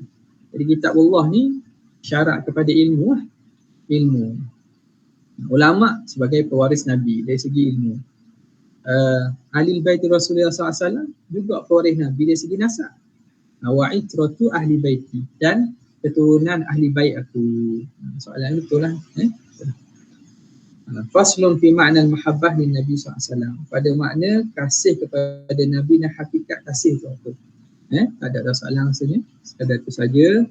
Jadi kitab Allah ni syarat kepada ilmu lah. Ilmu. Ulama sebagai pewaris Nabi dari segi ilmu. Ahli baiti Rasulullah SAW juga pewaris Nabi dari segi nasab. Wa'itratu ahli baiti, dan keturunan ahli bait aku. Soalan betul lah. Faslun fi ma'na al-mahabbah lin Nabi SAW. Pada makna kasih kepada Nabi dan hakikat kasih tu apa. Tak ada soalan rasanya. Sekadar itu saja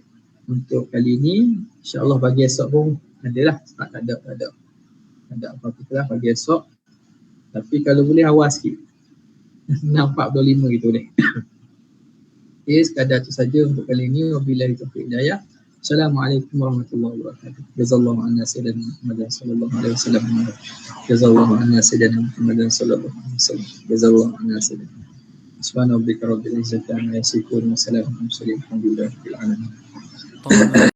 untuk kali ini. InsyaAllah bagi esok pun adalah. Tak ada apa-apa lah bagi esok. Tapi kalau boleh awal sikit. 6.45 gitu boleh. Okay, sekadar itu saja untuk kali ini. Wabillahi taufiq hidayah. Assalamualaikum warahmatullahi wabarakatuh. Jazallahu anna sayyidina Muhammadan sallallahu alaihi wasallam. Jazallahu anna sayyidina Muhammadan sallallahu alaihi wasallam. Jazallahu anna sayyidina. Subhana rabbika rabbil izzati amma yasifun wa salamun alal mursalin. Alhamdulillahi rabbil alamin.